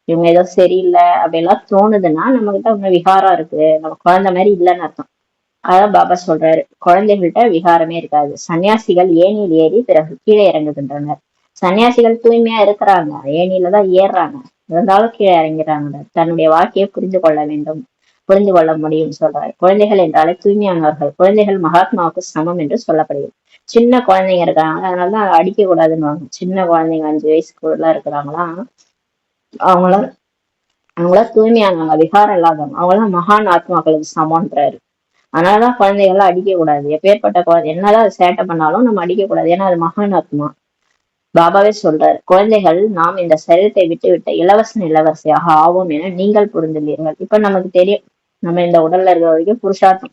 இவங்க ஏதோ சரியில்லை அப்படிலாம் தோணுதுன்னா நம்ம கிட்ட ஒண்ணு விகாரம் இருக்கு, நம்ம குழந்தை மாதிரி இல்லைன்னு அர்த்தம். அதான் பாபா சொல்றாரு, குழந்தைகள்கிட்ட விகாரமே இருக்காது. சன்னியாசிகள் ஏணியில் ஏறி பிறகு கீழே இறங்குகின்றனர். சன்னியாசிகள் தூய்மையா இருக்கிறாங்க, ஏணியில தான் ஏறுறாங்க, இருந்தாலும் கீழே இறங்கிறாங்க. தன்னுடைய வாழ்க்கையை புரிந்து கொள்ள வேண்டும், புரிந்து கொள்ள முடியும் சொல்றாரு. குழந்தைகள் என்றாலே தூய்மையானவர்கள், குழந்தைகள் மகாத்மாவுக்கு சமம் என்று சொல்லப்படுகிறது. சின்ன குழந்தைங்க இருக்காங்க, அதனாலதான் அடிக்க கூடாதுன்னு. சின்ன குழந்தைங்க 5 வயசுக்குள்ள இருக்கிறாங்களாம், அவங்களாம் அவங்களாம் தூய்மையானவங்க, விகாரம் இல்லாதவங்க, அவங்களாம் மகான் ஆத்மாக்களுக்கு சமம்ன்றாரு. அதனாலதான் குழந்தைகள்லாம் அடிக்க கூடாது. எப்பேற்பட்ட குழந்தை என்னதான் அது சேட்டை பண்ணாலும் நம்ம அடிக்க கூடாது, ஏன்னா அது மகான் ஆத்மா. பாபாவே சொல்றாரு, குழந்தைகள் நாம் இந்த சரீரத்தை விட்டு விட்ட இலவச இளவரசியாக ஆவோம் என நீங்கள் புரிந்துள்ளீர்கள். இப்ப நமக்கு தெரியும், நம்ம இந்த உடல்ல இருக்கிற வரைக்கும் புருஷார்த்தம்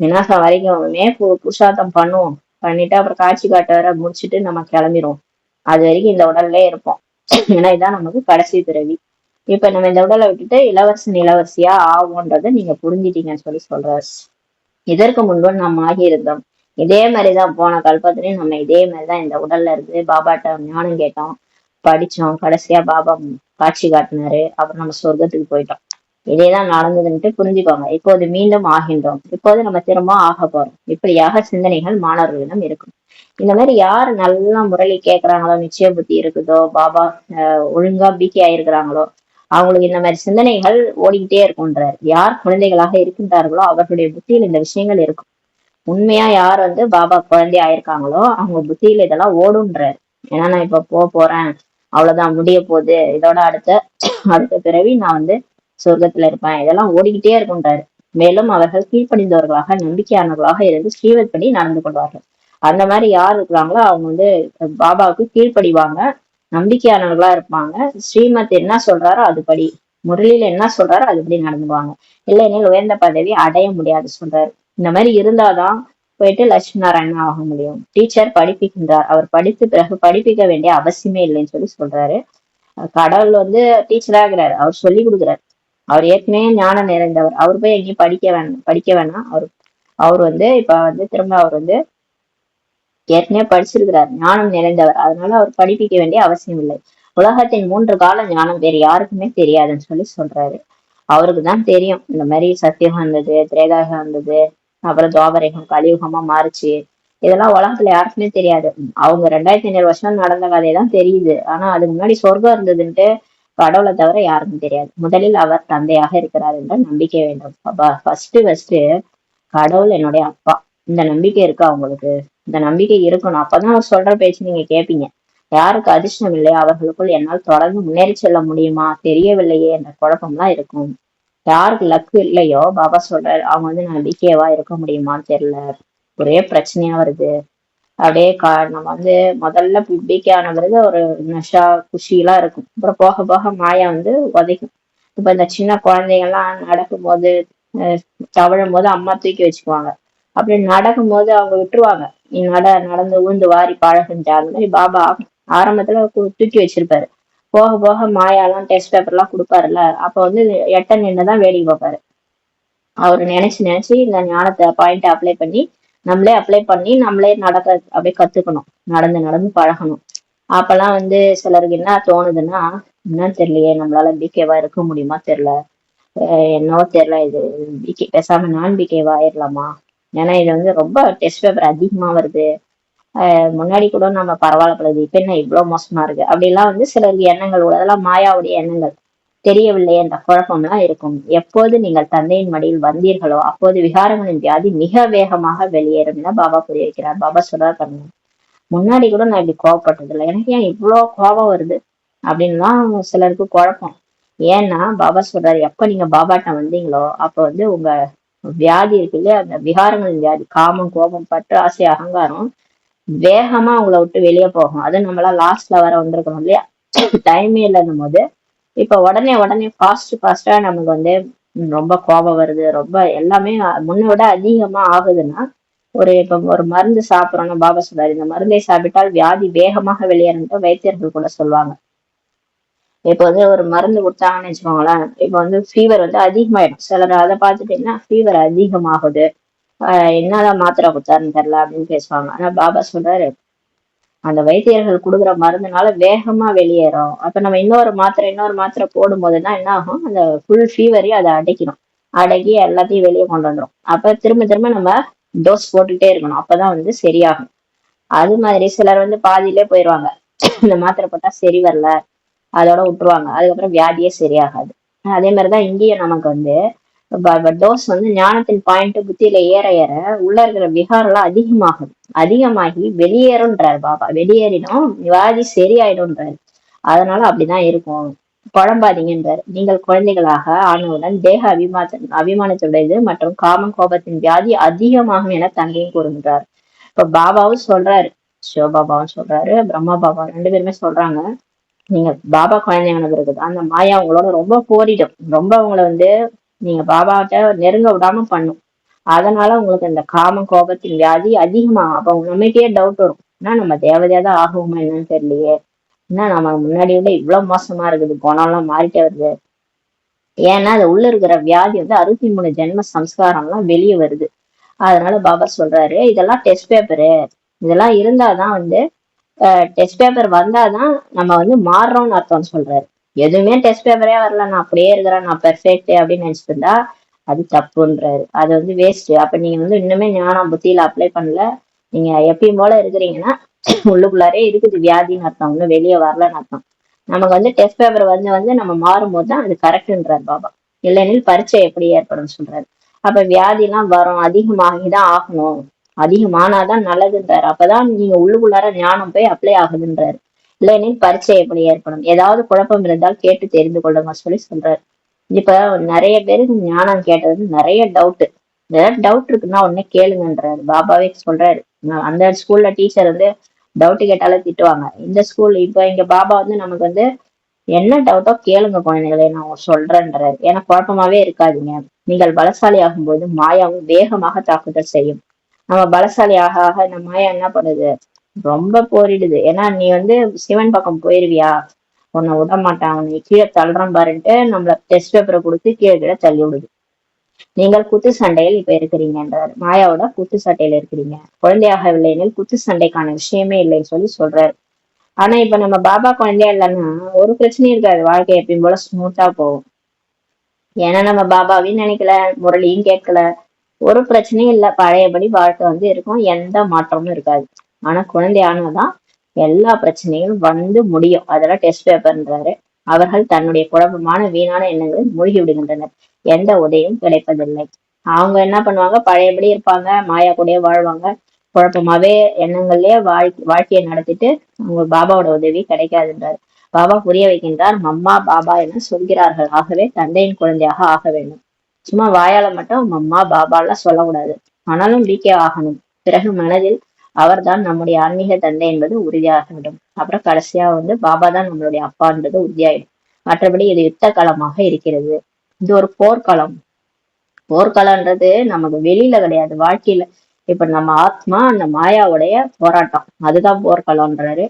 விநாசம் வரைக்குமே புருஷார்த்தம் பண்ணுவோம். பண்ணிட்டு அப்புறம் காட்சி காட்ட வர முடிச்சுட்டு நம்ம கிளம்பிடுவோம். அது வரைக்கும் இந்த உடல்ல இருப்போம். ஏன்னா இதான் நமக்கு கடைசி பிறவி. இப்ப நம்ம இந்த உடலை விட்டுட்டு இளவரசன் இளவரசியா ஆகும்ன்றதை நீங்க புரிஞ்சிட்டீங்கன்னு சொல்றாரு. இதற்கு முன்பு நாம் ஆகியிருந்தோம். இதே மாதிரிதான் போன கல்பத்திலையும் நம்ம இதே மாதிரிதான் இந்த உடல்ல இருந்து பாபாட்ட ஞானம் கேட்டோம், படிச்சோம், கடைசியா பாபா காட்சி காட்டினாரு, அப்புறம் நம்ம சொர்க்கத்துக்கு போயிட்டோம். இதேதான் நடந்ததுன்ட்டு புரிஞ்சுக்கோங்க. இப்போது மீண்டும் ஆகின்றோம், இப்போது நம்ம திரும்ப ஆக போறோம். இப்படியாக சிந்தனைகள் மாணவர்களிடம் இருக்கும். இந்த மாதிரி யார் நல்ல முரளி கேட்கறாங்களோ, நிச்சய புத்தி இருக்குதோ, பாபா ஒழுங்கா பிகே ஆயிருக்கிறாங்களோ, அவங்களுக்கு இந்த மாதிரி சிந்தனைகள் ஓடிக்கிட்டே இருக்கும்ன்றார். யார் குழந்தைகளாக இருக்கின்றார்களோ அவர்களுடைய புத்தியில் இந்த விஷயங்கள் இருக்கும். உண்மையா யார் பாபா குழந்தை ஆயிருக்காங்களோ அவங்க புத்தியில இதெல்லாம் ஓடுன்றார். ஏன்னா நான் இப்ப போறேன், அவ்வளவுதான், முடிய போகுது, இதோட அடுத்த பிறவி நான் சொர்க்கத்துல இருப்பேன், இதெல்லாம் ஓடிக்கிட்டே இருக்கும்ன்றாரு. மேலும் அவர்கள் கீழ்ப்படிந்தவர்களாக நம்பிக்கையானவர்களாக இருந்து ஸ்ரீமத் படி நடந்து கொள்வார்கள். அந்த மாதிரி யார் இருக்கிறாங்களோ அவங்க பாபாவுக்கு கீழ்ப்படிவாங்க, நம்பிக்கையானவர்களா இருப்பாங்க, ஸ்ரீமத் என்ன சொல்றாரோ அதுபடி, முரளியில என்ன சொல்றாரோ அதுபடி நடந்துவாங்க. இல்லைன்னா உயர்ந்த பதவி அடைய முடியாது சொல்றாரு. இந்த மாதிரி இருந்தாதான் போயிட்டு லட்சுமி நாராயணன் ஆக முடியும். டீச்சர் படிப்பிக்கின்றார், அவர் படித்து பிறகு படிப்பிக்க வேண்டிய அவசியமே இல்லைன்னு சொல்றாரு. கடவுள் டீச்சரா இருக்கிறாரு, அவர் சொல்லி கொடுக்குறாரு. அவர் ஏற்கனவே ஞானம் நிறைந்தவர், அவர் போய் எங்கேயும் படிக்க வேணாம். அவர் இப்ப திரும்ப அவர் ஏற்கனவே படிச்சிருக்கிறார், ஞானம் நிறைந்தவர், அதனால அவர் படிப்பிக்க வேண்டிய அவசியம் இல்லை. உலகத்தின் 3 கால ஞானம் வேறு யாருக்குமே தெரியாதுன்னு சொல்றாரு. அவருக்கு தான் தெரியும், இந்த மாதிரி சத்தியகம் இருந்தது, திரேதாயுகம் இருந்தது, அப்புறம் துவாபரயுகம் கலியுகமா மாறுச்சு, இதெல்லாம் உலகத்துல யாருக்குமே தெரியாது. அவங்க 2500 வருஷம் நடந்த கதையெல்லாம் தெரியுது, ஆனா அதுக்கு முன்னாடி சொர்க்கம் இருந்ததுன்ட்டு கடவுளை தவிர யாருக்கும் தெரியாது. முதலில் அவர் தந்தையாக இருக்கிறார் என்ற நம்பிக்கை வேண்டும். ஃபர்ஸ்ட் கடவுள் என்னுடைய அப்பா, இந்த நம்பிக்கை இருக்கு அவங்களுக்கு, இந்த நம்பிக்கை இருக்கணும். அப்பதான் அவர் சொல்ற பேச்சு நீங்க கேட்பீங்க. யாருக்கு அதிர்ஷ்டம் இல்லையோ அவர்களுக்குள் என்னால் தொடர்ந்து முன்னேறி செல்ல முடியுமா தெரியவில்லையே என்ற குழப்பம்லாம் இருக்கும். யாருக்கு லக்கு இல்லையோ பாபா சொல்றாரு, அவங்க நம்பிக்கையவா இருக்க முடியுமான்னு தெரியல, ஒரே பிரச்சனையா வருது. அப்படியே நம்ம முதல்ல பிடிக்கான பிறகு ஒரு நஷா குஷி எல்லாம் இருக்கும், அப்புறம் போக போக மாயா உதைக்கும். இப்ப இந்த சின்ன குழந்தைங்கள்லாம் நடக்கும் போது தவழும் போது அம்மா தூக்கி வச்சுக்குவாங்க, அப்படி நடக்கும் போது அவங்க விட்டுருவாங்க, நீ நடந்து ஊந்து வாரி பழகுன்ட்டு. அந்த மாதிரி பாபா ஆரம்பத்துல தூக்கி வச்சிருப்பாரு. போக போக மாயாலாம் டெஸ்ட் பேப்பர் எல்லாம் கொடுப்பாருல்ல, அப்ப எட்ட நின்னுதான் வேடிக்கை பார்ப்பாரு. அவரு நினைச்சு இந்த ஞானத்தை பாயிண்ட் அப்ளை பண்ணி நம்மளே நடக்க அப்படியே கத்துக்கணும், நடந்து பழகணும். அப்பெல்லாம் சிலருக்கு என்ன தோணுதுன்னா, என்னன்னு தெரியலையே, நம்மளால பிகேவா இருக்க முடியுமா தெரியல, என்னவோ தெரியல, இது பிகே பேசாம நான் பிகேவா ஆயிடலாமா, ஏன்னா இது ரொம்ப டெஸ்ட் பேப்பர் அதிகமா வருது, முன்னாடி கூட நம்ம பரவாயில்ல படுது, இப்ப என்ன இவ்வளவு மோசமா இருக்கு, அப்படிலாம் சிலருக்கு எண்ணங்கள், அதெல்லாம் மாயாவுடைய எண்ணங்கள், தெரியவில்லை என்ற குழப்பம்லாம் இருக்கும். எப்போது நீங்கள் தந்தையின் மடியில் வந்தீர்களோ அப்போது விகாரங்களின் வியாதி மிக வேகமாக வெளியேறும் என பாபா புரிய வைக்கிறார். பாபா சொல்றாரு பாருங்க, முன்னாடி கூட நான் இப்படி கோவப்பட்டது இல்லை, எனக்கு ஏன் இவ்வளவு கோபம் வருது அப்படின்லாம் சிலருக்கு குழப்பம். ஏன்னா பாபா சொல்றாரு, எப்ப நீங்க பாபாட்ட வந்தீங்களோ அப்ப உங்க வியாதி இருக்கு இல்லையா, அந்த விகாரங்களின் வியாதி, காமம், கோபம், பற்று, ஆசை, அகங்காரம் வேகமா உங்களை விட்டு வெளியே போகும். அது நம்மளா லாஸ்ட்ல வர வந்திருக்கணும் இல்லையா, டைமே இல்லைன்னும் போது இப்ப உடனே ஃபாஸ்டா நமக்கு ரொம்ப கோபம் வருது, ரொம்ப எல்லாமே முன்ன விட அதிகமா ஆகுதுன்னா, இப்ப ஒரு மருந்து சாப்பிடறோம்னா பாபா சொல்றாரு, இந்த மருந்தை சாப்பிட்டால் வியாதி வேகமாக வெளியேறும் வைத்தியர்கள் கூட சொல்லுவாங்க. இப்ப ஒரு மருந்து கொடுத்தாங்கன்னு வச்சுக்கோங்களேன், இப்ப ஃபீவர் அதிகமாயிடும், சிலர் அதை பார்த்துட்டீங்கன்னா ஃபீவர் அதிகமாகுது, என்னதான் மாத்திரை கொடுத்தாருன்னு தெரியல அப்படின்னு பேசுவாங்க. ஆனா பாபா சொல்றாரு, அந்த வைத்தியர்கள் கொடுக்குற மருந்துனால வேகமா வெளியேறும். அப்ப நம்ம இன்னொரு மாத்திரை போடும் போதுதான் என்ன ஆகும், அந்த ஃபுல் ஃபீவரையும் அதை அடைக்கணும், அடக்கி எல்லாத்தையும் வெளியே கொண்டு வந்துடும். அப்ப திரும்ப நம்ம டோஸ் போட்டுட்டே இருக்கணும், அப்பதான் சரியாகும். அது மாதிரி சிலர் பாதியிலே போயிடுவாங்க, இந்த மாத்திரை போட்டா சரி வரல, அதோட விட்டுருவாங்க. அதுக்கப்புறம் வியாதியே சரியாகாது. அதே மாதிரிதான் இங்கேயும் நமக்கு வந்து டோஸ் வந்து ஞானத்தின் பாயிண்ட் புத்தியில ஏற ஏற உள்ள இருக்கிற விகாரம் எல்லாம் அதிகமாகும். அதிகமாகி வெளியேறும்ன்றாரு பாபா. வெளியேறிடும் வியாதி சரியாயிடும்ன்றாரு. அதனால அப்படிதான் இருக்கும், குழம்பாதீங்கன்றார். நீங்கள் குழந்தைகளாக ஆனவுடன் தேக அபிமானத்துடையது மற்றும் காமம் கோபத்தின் வியாதி அதிகமாகும் என தந்தையும் கூறுகின்றார். இப்ப பாபாவும் சொல்றாரு, சிவபாபாவும் சொல்றாரு, பிரம்மா பாபா 2 பேருமே சொல்றாங்க, நீங்க பாபா குழந்தையான பிறகு அந்த மாயா உங்களோட ரொம்ப போரிடும், ரொம்ப உங்களை வந்து நீங்க பாபாட்ட நெருங்க விடாம பண்ணும். அதனால உங்களுக்கு இந்த காம கோபத்தின் வியாதி அதிகமாகும். அப்ப நம்மளுக்கே டவுட் வரும், ஏன்னா நம்ம தேவதையா தான் ஆகுமா என்னன்னு தெரியலையே, என்ன நம்ம முன்னாடி விட இவ்வளவு மோசமா இருக்குது, குணம் எல்லாம் மாறிட்டே வருது. ஏன்னா அது உள்ள இருக்கிற வியாதி வந்து 63 ஜென்ம சம்ஸ்காரம் எல்லாம் வெளியே வருது. அதனால பாபா சொல்றாரு, இதெல்லாம் டெஸ்ட் பேப்பரு, இதெல்லாம் இருந்தாதான் வந்து டெஸ்ட் பேப்பர் வந்தாதான் நம்ம வந்து மாறுறோம்னு அர்த்தம்னு சொல்றாரு. எதுவுமே டெஸ்ட் பேப்பரே வரல, நான் அப்படியே இருக்கிறேன், நான் பெர்ஃபெக்ட் அப்படின்னு நினைச்சிட்டு இருந்தா அது தப்புன்றாரு. அது வந்து வேஸ்ட். அப்ப நீங்க வந்து இன்னுமே ஞானம் புத்தியில அப்ளை பண்ணல, நீங்க எப்பயும் போல இருக்கிறீங்கன்னா உள்ளுக்குள்ளாரே இருக்குது வியாதின்னு அர்த்தம், இன்னும் வெளியே வரலன்னு அர்த்தம். நமக்கு வந்து டெஸ்ட் பேப்பர் வந்து வந்து நம்ம மாறும்போது தான் அது கரெக்ட்ன்றார் பாபா. இல்லைனில் பரீட்சை எப்படி ஏற்படும் சொல்றாரு. அப்ப வியாதி எல்லாம் வரும், அதிகமாகிதான் ஆகணும், அதிகமானாதான் நல்லதுன்றாரு. அப்பதான் நீங்க உள்ளுக்குள்ளார ஞானம் போய் அப்ளை ஆகுதுன்றாரு. இல்லைனில் பரீட்சை எப்படி ஏற்படும், ஏதாவது குழப்பம் இருந்தால் கேட்டு தெரிந்து கொள்ளுங்க சொல்லி சொல்றாரு. இப்ப நிறைய பேருக்கு ஞானம் கேட்டது நிறைய டவுட், ஏதாவது டவுட் இருக்குன்னா உடனே கேளுங்கன்றாரு. பாபாவே சொல்றாரு, அந்த ஸ்கூல்ல டீச்சர் வந்து டவுட் கேட்டாலே திட்டுவாங்க. இந்த ஸ்கூல் இப்ப இங்க பாபா வந்து நமக்கு வந்து என்ன டவுட்டோ கேளுங்க குழந்தைகளே, நான் சொல்றேன்றாரு. ஏன்னா குழப்பமாவே இருக்காதீங்க. நீங்கள் பலசாலி ஆகும்போது மாயாவும் வேகமாக தாக்குதல் செய்யும். நம்ம பலசாலி ஆக ஆக இந்த மாயா என்ன பண்ணுது, ரொம்ப போரிடுது. ஏன்னா நீ வந்து சிவன் பக்கம் போயிருவியா, உன்னை விட மாட்டான், உன்னை கீழே தள்ளுறான் பாருன்ட்டு நம்மள டெஸ்ட் பேப்பரை கொடுத்து கீழே கீழே தள்ளி விடுது. நீங்கள் குத்து சண்டையில் இப்ப இருக்கிறீங்கன்றாரு. மாயாவோட குத்து சண்டையில இருக்கிறீங்க, குழந்தையாகவில்லை எனில் குத்து சண்டைக்கான விஷயமே இல்லைன்னு சொல்லி சொல்றாரு. ஆனா இப்ப நம்ம பாபா குழந்தையா இல்லைன்னா ஒரு பிரச்சனையும் இருக்காது, வாழ்க்கை எப்பயும் போல ஸ்மூத்தா போகும். ஏன்னா நம்ம பாபாவையும் நினைக்கல, முரளியும் கேட்கல, ஒரு பிரச்சனையும் இல்ல, பழையபடி வாழ்க்கை வந்து இருக்கும், எந்த மாற்றமும் இருக்காது. ஆனா குழந்தை ஆனாதான் எல்லா பிரச்சனைகளும் வந்து முடியும். அதெல்லாம் டெஸ்ட் பேப்பர்ன்றாரு. அவர்கள் தன்னுடைய குழப்பமான வீணான எண்ணங்களில் மூழ்கி விடுகின்றனர், எந்த உதவியும் கிடைப்பதில்லை. அவங்க என்ன பண்ணுவாங்க, பழையபடி இருப்பாங்க, மாயா கூடயே வாழ்வாங்க, குழப்பமாவே எண்ணங்கள்லயே வாழ்க்கையை நடத்திட்டு அவங்க பாபாவோட உதவி கிடைக்காதுன்றாரு. பாபா புரிய வைக்கின்றார், மம்மா பாபா என சொல்கிறார்கள், ஆகவே தந்தையின் குழந்தையாக ஆக வேண்டும். சும்மா வாயால மட்டும் மம்மா பாபா எல்லாம் சொல்லக்கூடாது, ஆனாலும் பிகே ஆகணும். பிறகு மனதில் அவர்தான் நம்முடைய ஆன்மீக தந்தை என்பது உறுதியாகிவிடும். அப்புறம் கடைசியா வந்து பாபா தான் நம்மளுடைய அப்பான்றது உறுதியாயிடும். மற்றபடி இது யுத்த களமாக இருக்கிறது, இது ஒரு போர்க்களம். போர்க்களம்ன்றது நமக்கு வெளியில கிடையாது, வாழ்க்கையில. இப்ப நம்ம ஆத்மா அந்த மாயாவுடைய போராட்டம், அதுதான் போர்க்களம்ன்றாரு.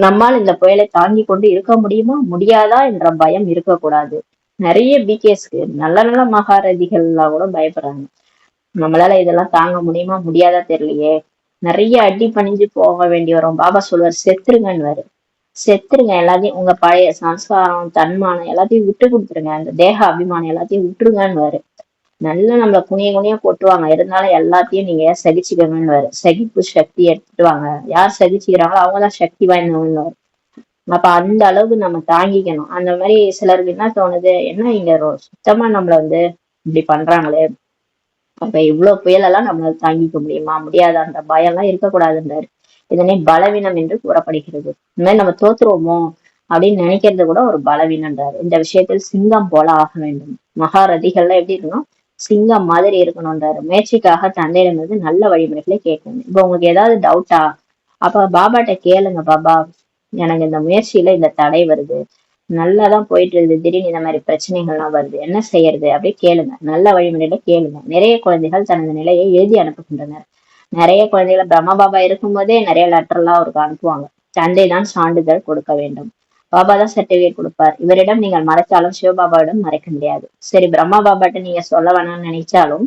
நம்மால் இந்த புயலை தாங்கி கொண்டு இருக்க முடியுமா முடியாதா என்ற பயம் இருக்கக்கூடாது. நிறைய பிகேஸ்க்கு நல்ல நல்ல மகாரதிகள்லாம் கூட பயப்படுறாங்க, நம்மளால இதெல்லாம் தாங்க முடியுமா முடியாதா தெரியலையே, நிறைய அடி பணிஞ்சு போக வேண்டி வரும். பாபா சொல்லுவார், செத்துருங்கன்னு. செத்துருங்க, எல்லாத்தையும் உங்க பழைய சம்ஸ்காரம் தன்மானம் எல்லாத்தையும் விட்டு கொடுத்துருங்க, அந்த தேக அபிமானம் எல்லாத்தையும் விட்டுருங்கன்னு. நல்லா நம்மள குனிய குனிய கொட்டுவாங்க, இருந்தாலும் எல்லாத்தையும் நீங்க சகிச்சுக்கணும்னு. சகிப்பு சக்தி எடுத்துட்டு வாங்க, யார் சகிச்சுக்கிறாங்களோ அவங்கதான் சக்தி வாய்ந்தவங்க. அப்ப அந்த அளவுக்கு நம்ம தாங்கிக்கணும். அந்த மாதிரி சிலருக்கு என்ன தோணுது, என்ன இங்க சுத்தமா நம்மள வந்து இப்படி பண்றாங்களே, அப்ப இவ்வளவு புயலெல்லாம் நம்மளால தாங்கிக்க முடியுமா முடியாதான்ற பயம் எல்லாம் இருக்கக்கூடாதுன்றாரு. இதனை பலவீனம் என்று கூறப்படுகிறது. இந்த மாதிரி நம்ம தோத்துருவோமோ அப்படின்னு நினைக்கிறது கூட ஒரு பலவீனன்றாரு. இந்த விஷயத்தில் சிங்கம் போல ஆக வேண்டும், மகாரதிகள்லாம் எப்படி இருக்கணும், சிங்கம் மாதிரி இருக்கணும்ன்றாரு. முயற்சிக்காக தந்தையிடமிருந்து நல்ல வழிமுறைகளை கேட்கணும். இப்ப உங்களுக்கு ஏதாவது டவுட்டா, அப்ப பாபாட்ட கேளுங்க, பாபா எனக்கு இந்த முயற்சியில இந்த தடை வருது, நல்லாதான் போயிட்டு இருக்குது, திடீர்னு இந்த மாதிரி பிரச்சனைகள்லாம் வருது, என்ன செய்யறது அப்படி கேளுங்க, நல்ல வழிமுறையில கேளுங்க. நிறைய குழந்தைகள் தனது நிலையை எழுதி அனுப்புகின்றனர். நிறைய குழந்தைகளை பிரம்மா பாபா இருக்கும்போதே நிறைய லெட்டர் எல்லாம் அவருக்கு அனுப்புவாங்க. தந்தை தான் சான்றிதழ் கொடுக்க வேண்டும், பாபா தான் சர்டிபிகேட் கொடுப்பார். இவரிடம் நீங்கள் மறைச்சாலும் சிவபாபாவிடம் மறைக்க முடியாது. சரி, பிரம்மா பாபாட்ட நீங்க சொல்ல வேணாம்னு நினைச்சாலும்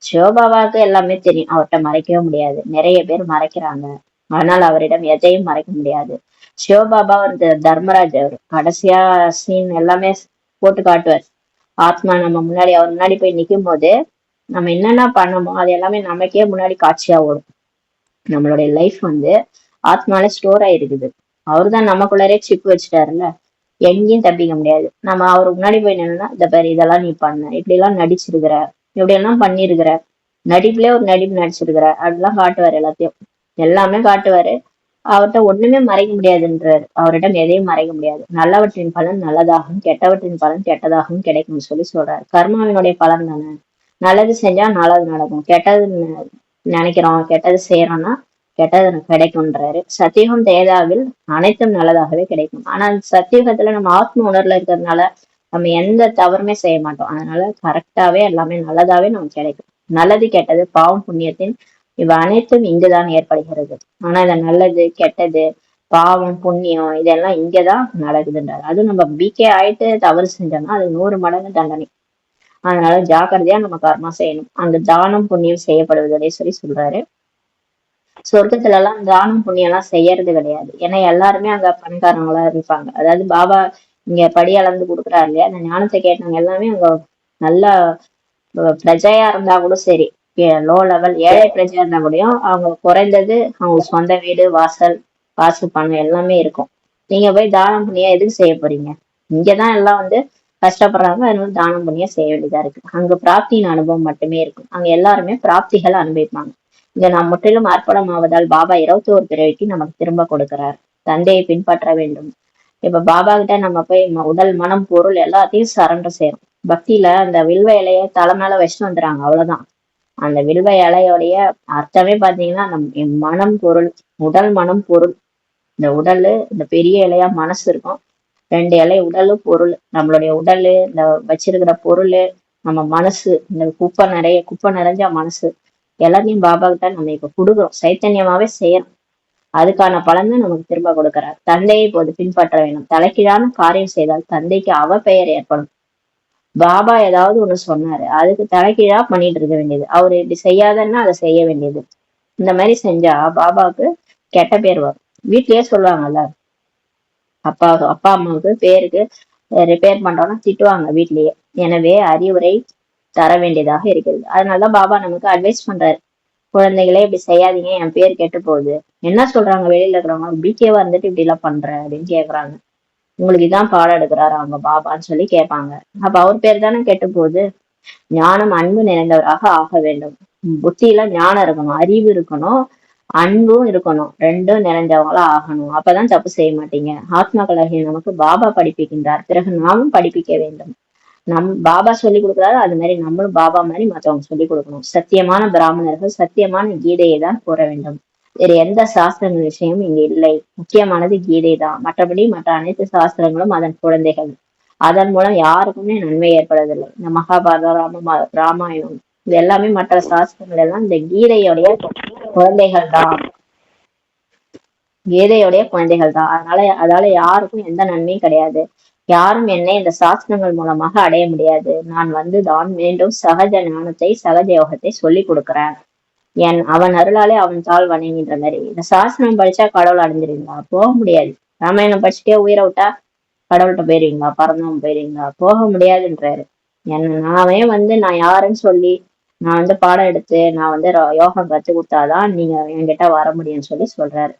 சிவபாபாவுக்கு எல்லாமே தெரியும், அவர்கிட்ட மறைக்கவே முடியாது. நிறைய பேர் மறைக்கிறாங்க, ஆனால் அவரிடம் எதையும் மறைக்க முடியாது. சிவபாபா வந்து தர்மராஜ், அவர் கடைசியா சீன் எல்லாமே போட்டு காட்டுவார். ஆத்மா நம்ம முன்னாடி அவர் முன்னாடி போய் நிக்கும் போது நம்ம என்னென்ன பண்ணமோ அது எல்லாமே நமக்கே முன்னாடி காட்சியா ஓடும். நம்மளுடைய லைஃப் வந்து ஆத்மால ஸ்டோர் ஆயிருக்குது, அவரு தான் நமக்குள்ளரே சிப் வச்சுட்டாருல்ல, எங்கேயும் தப்பிக்க முடியாது. நம்ம அவருக்கு முன்னாடி போய் நின்னா, இந்த பாரு இதெல்லாம் நீ பண்ண, இப்படி எல்லாம் நடிச்சிருக்கிற, இப்படி எல்லாம் பண்ணிருக்கிற, நடிப்புலயே ஒரு நடிப்பு நடிச்சிருக்கிற, அப்படிலாம் காட்டுவாரு எல்லாத்தையும். எல்லாமே காட்டுவாரு. அவர்கிட்ட ஒண்ணுமே மறைக்க முடியாதுன்றாரு. அவரிடம் எதையும் மறைக்க முடியாது. நல்லவற்றின் பலன் நல்லதாகவும் கெட்டவற்றின் பலன் கெட்டதாகவும் கிடைக்கும்னு சொல்லி சொல்றாரு. கர்மாவினுடைய பலன் தானே. நல்லது செஞ்சா நல்லது நடக்கும், கெட்டது நினைக்கிறோம், கெட்டது செய்யறோம்னா கெட்டது கிடைக்கும்ன்றாரு. சத்தியுகம் தேதாவில் அனைத்தும் நல்லதாகவே கிடைக்கும். ஆனா சத்தியுகத்துல நம்ம ஆத்ம உணர்வுல இருக்கிறதுனால நம்ம எந்த தவறுமே செய்ய மாட்டோம். அதனால கரெக்டாவே எல்லாமே நல்லதாவே நமக்கு கிடைக்கும். நல்லது கெட்டது பாவம் புண்ணியத்தின் இவ அனைத்தும் இங்குதான் ஏற்படுகிறது. ஆனா இந்த நல்லது கெட்டது பாவம் புண்ணியம் இதெல்லாம் இங்கதான் நடக்குதுன்றாரு. அதுவும் நம்ம பிகே ஆயிட்டு தவறு செஞ்சோம்னா அது 100 மடங்கு தண்டனை. அதனால ஜாக்கிரதையா நம்ம கர்மா செய்யணும். அந்த தானம் புண்ணியம் செய்யப்படுவதே சொல்லி சொல்றாரு. சொர்க்கத்துல எல்லாம் தானம் புண்ணியம் எல்லாம் செய்யறது கிடையாது. ஏன்னா எல்லாருமே அங்க பணக்காரங்களா இருப்பாங்க. அதாவது பாபா இங்க படி அளந்து கொடுக்குறாரு இல்லையா, அந்த ஞானத்தை கேட்டவங்க எல்லாமே அங்க நல்லா பிரஜையா இருந்தா கூட சரி, லோ லெவல் ஏழை பிரஜையா இருந்தா கூடயும் அவங்க குறைந்தது அவங்க சொந்த வீடு வாசல் காசு பணம் எல்லாமே இருக்கும். நீங்க போய் தானம் புண்ணியம் எதுக்கு செய்ய போறீங்க? இங்கதான் எல்லாம் வந்து கஷ்டப்படுறாங்க, அதனால தானம் புண்ணியம் செய்ய வேண்டியதா இருக்கு. அங்க பிராப்தியின் அனுபவம் மட்டுமே இருக்கும். அங்க எல்லாருமே பிராப்திகளை அனுபவிப்பாங்க. இங்க நாம் முற்றிலும் அர்ப்பணமாவதால் பாபா 21 பிறவிக்கு நமக்கு திரும்ப கொடுக்கிறார். தந்தையை பின்பற்ற வேண்டும். இப்ப பாபா கிட்ட நம்ம போய் உடல் மனம் பொருள் எல்லாத்தையும் சரண்டர் செய்யறோம். பக்தியில அந்த வில்வ இலைய தலை மேல வச்சுட்டு வந்துடுறாங்க, அவ்வளவுதான். அந்த வில்வ இலையோடைய அர்த்தமே பாத்தீங்கன்னா நம்ம மனம் பொருள், உடல் மனம் பொருள். இந்த உடல், இந்த பெரிய இலையா மனசு இருக்கும், 2 இலை உடலு பொருள். நம்மளுடைய உடல், இந்த வச்சிருக்கிற பொருள், நம்ம மனசு, இந்த குப்பை நிறைஞ்ச மனசு எல்லாத்தையும் பாபா கிட்ட நம்ம இப்ப கொடுக்குறோம், சைத்தன்யமாவே செய்யறோம். அதுக்கான பலன் தான் நமக்கு திரும்ப கொடுக்கிறார். தந்தையை இப்போது பின்பற்ற வேண்டும். தலைக்கீழான காரியம் செய்தால் தந்தைக்கு அவ பெயர் ஏற்படும். பாபா ஏதாவது ஒண்ணு சொன்னாரு, அதுக்கு தலைக்கீழா பண்ணிட்டு இருக்க வேண்டியது. அவரு இப்படி செய்யாதன்னா அதை செய்ய வேண்டியது. இந்த மாதிரி செஞ்சா பாபாவுக்கு கெட்ட பேர் வரும். வீட்லயே சொல்லுவாங்கல்ல, அப்பா அம்மாவுக்கு பேருக்கு ரிப்பேர் பண்றோம்னா திட்டுவாங்க வீட்லயே. எனவே அறிவுரை தர வேண்டியதாக இருக்கிறது. அதனாலதான் பாபா நமக்கு அட்வைஸ் பண்றாரு, குழந்தைகளே இப்படி செய்யாதீங்க, என் பேர் கெட்டு போகுது. என்ன சொல்றாங்க வெளியில இருக்கிறவங்க, பிகேவா இருந்துட்டு இப்படி எல்லாம் பண்ற அப்படின்னு கேக்குறாங்க. உங்களுக்கு இதான் பாடம் எடுக்கிறாரு அவங்க பாபான்னு சொல்லி கேட்பாங்க. அப்ப அவர் பேர் தானே கெட்டு போகுது. ஞானம் அன்பு நிறைந்தவராக ஆக வேண்டும். புத்தியில ஞானம் இருக்கணும், அறிவு இருக்கணும், அன்பும் இருக்கணும், ரெண்டும் நிறைஞ்சவங்களா ஆகணும். அப்பதான் தப்பு செய்ய மாட்டீங்க. ஆத்மாக்களாகிய நமக்கு பாபா படிப்பிக்கின்றார், பிறகு நாமும் படிப்பிக்க வேண்டும். பாபா சொல்லி கொடுக்குறாரு, அது மாதிரி நம்மளும் பாபா மாதிரி மத்தவங்க சொல்லி கொடுக்கணும். சத்தியமான பிராமணர்கள் சத்தியமான கீதையை தான் கூற வேண்டும். வேற எந்த சாஸ்திரங்கள் விஷயமும் இங்க இல்லை. முக்கியமானது கீதை தான். மற்றபடி மற்ற அனைத்து சாஸ்திரங்களும் அதன் குழந்தைகள். அதன் மூலம் யாருக்குமே நன்மை ஏற்படுவதில்லை. இந்த மகாபாரதம், ராமாயணம் இது எல்லாமே மற்ற சாஸ்திரங்கள் எல்லாம் இந்த கீதையுடைய குழந்தைகள் தான். கீதையுடைய குழந்தைகள் தான். அதால யாருக்கும் எந்த நன்மையும் கிடையாது. யாரும் என்னை இந்த சாஸ்திரங்கள் மூலமாக அடைய முடியாது. நான் தான் மீண்டும் சகஜ ஞானத்தை சகஜ யோகத்தை சொல்லி கொடுக்குறேன். அவன் அருளாலே அவன் தாள் வணங்கின்ற மாதிரி. இந்த சாஸ்திரம் படிச்சா கடவுள் அடைஞ்சிருவீங்களா? போக முடியாது. ராமாயணம் படிச்சுட்டே உயிரை விட்டா கடவுள்கிட்ட போயிருவீங்களா? பறந்தவங்க போயிருவீங்களா? போக முடியாதுன்றாரு. நானே நான் யாருன்னு சொல்லி நான் பாடம் எடுத்து நான் யோகம் கத்து கொடுத்தாதான் நீங்க என்கிட்ட வர முடியும்னு சொல்லி சொல்றாரு.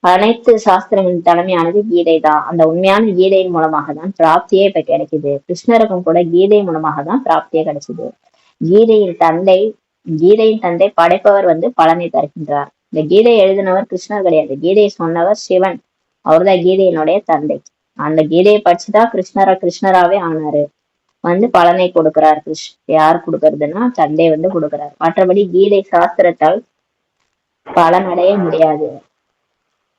அனைத்து சாஸ்திரங்களின் தலைமையானது கீதை தான். அந்த உண்மையான கீதையின் மூலமாக தான் பிராப்தியே இப்ப கிடைக்குது. கிருஷ்ணருக்கும் கூட கீதை மூலமாக தான் பிராப்தியே கிடைச்சது. கீதையின் தந்தை படைப்பவர் பலனை தருகின்றார். இந்த கீதையை எழுதினவர் கிருஷ்ணர் கிடையாது, கீதையை சொன்னவர் சிவன். அவர்தான் கீதையினுடைய தந்தை. அந்த கீதையை படிச்சுதான் கிருஷ்ணராவே ஆனாரு. பலனை கொடுக்கிறார். யார் கொடுக்கறதுன்னா தந்தை கொடுக்கிறார். மற்றபடி கீதை சாஸ்திரத்தால் பலன் அடைய முடியாது.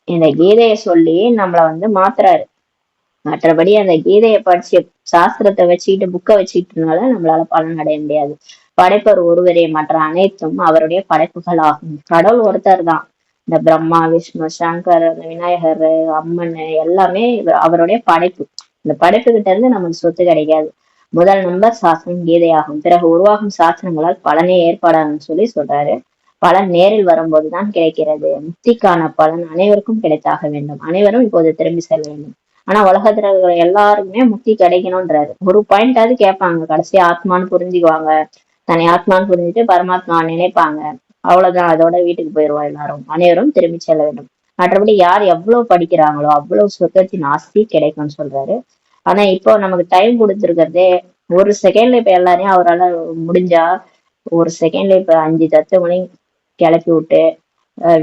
இந்த கீதைய சொல்லி நம்மள மாத்துறாரு. மற்றபடி அந்த கீதையை படிச்சு சாஸ்திரத்தை வச்சுக்கிட்டு புக்கை வச்சுக்கிட்டனால நம்மளால பலன் அடைய முடியாது. படைப்பர் ஒருவரே, மற்ற அனைத்தும் அவருடைய படைப்புகள் ஆகும். கடவுள் ஒருத்தர் தான். இந்த பிரம்மா விஷ்ணு சங்கர் விநாயகர் அம்மன் எல்லாமே அவருடைய படைப்பு. இந்த படைப்பு கிட்ட இருந்து நமக்கு சொத்து கிடைக்காது. முதல் நம்பர் சாஸ்திரம் கீதையாகும். பிறகு உருவாகும் சாஸ்திரங்களால் பலனே ஏற்பாடாகும்னு சொல்லி சொல்றாரு. பலன் நேரில் வரும்போதுதான் கிடைக்கிறது. முக்திக்கான பலன் அனைவருக்கும் கிடைத்தாக வேண்டும். அனைவரும் இப்போது திரும்பி செல்ல வேண்டும். ஆனா உலகத்துல இருக்கிற எல்லாருக்குமே முக்தி கிடைக்கணும்ன்றாரு. ஒரு பாயிண்டாவது கேட்பாங்க, கடைசி ஆத்மான்னு புரிஞ்சுக்குவாங்க. தன்னை ஆத்மான்னு புரிஞ்சுட்டு பரமாத்மா நினைப்பாங்க. அவ்வளவுதான், அதோட வீட்டுக்கு போயிடுவோம் எல்லாரும். அனைவரும் திரும்பி செல்ல வேண்டும். மற்றபடி யார் எவ்வளவு படிக்கிறாங்களோ அவ்வளவு சொர்க்கத்தின் ஆஸ்தி கிடைக்கும்னு சொல்றாரு. ஆனா இப்போ நமக்கு டைம் கொடுத்துருக்கிறதே ஒரு செகண்ட்ல இப்ப எல்லாரையும் அவரால் முடிஞ்சா ஒரு செகண்ட்ல இப்ப 5 தத்துவமணி கிளப்பி விட்டு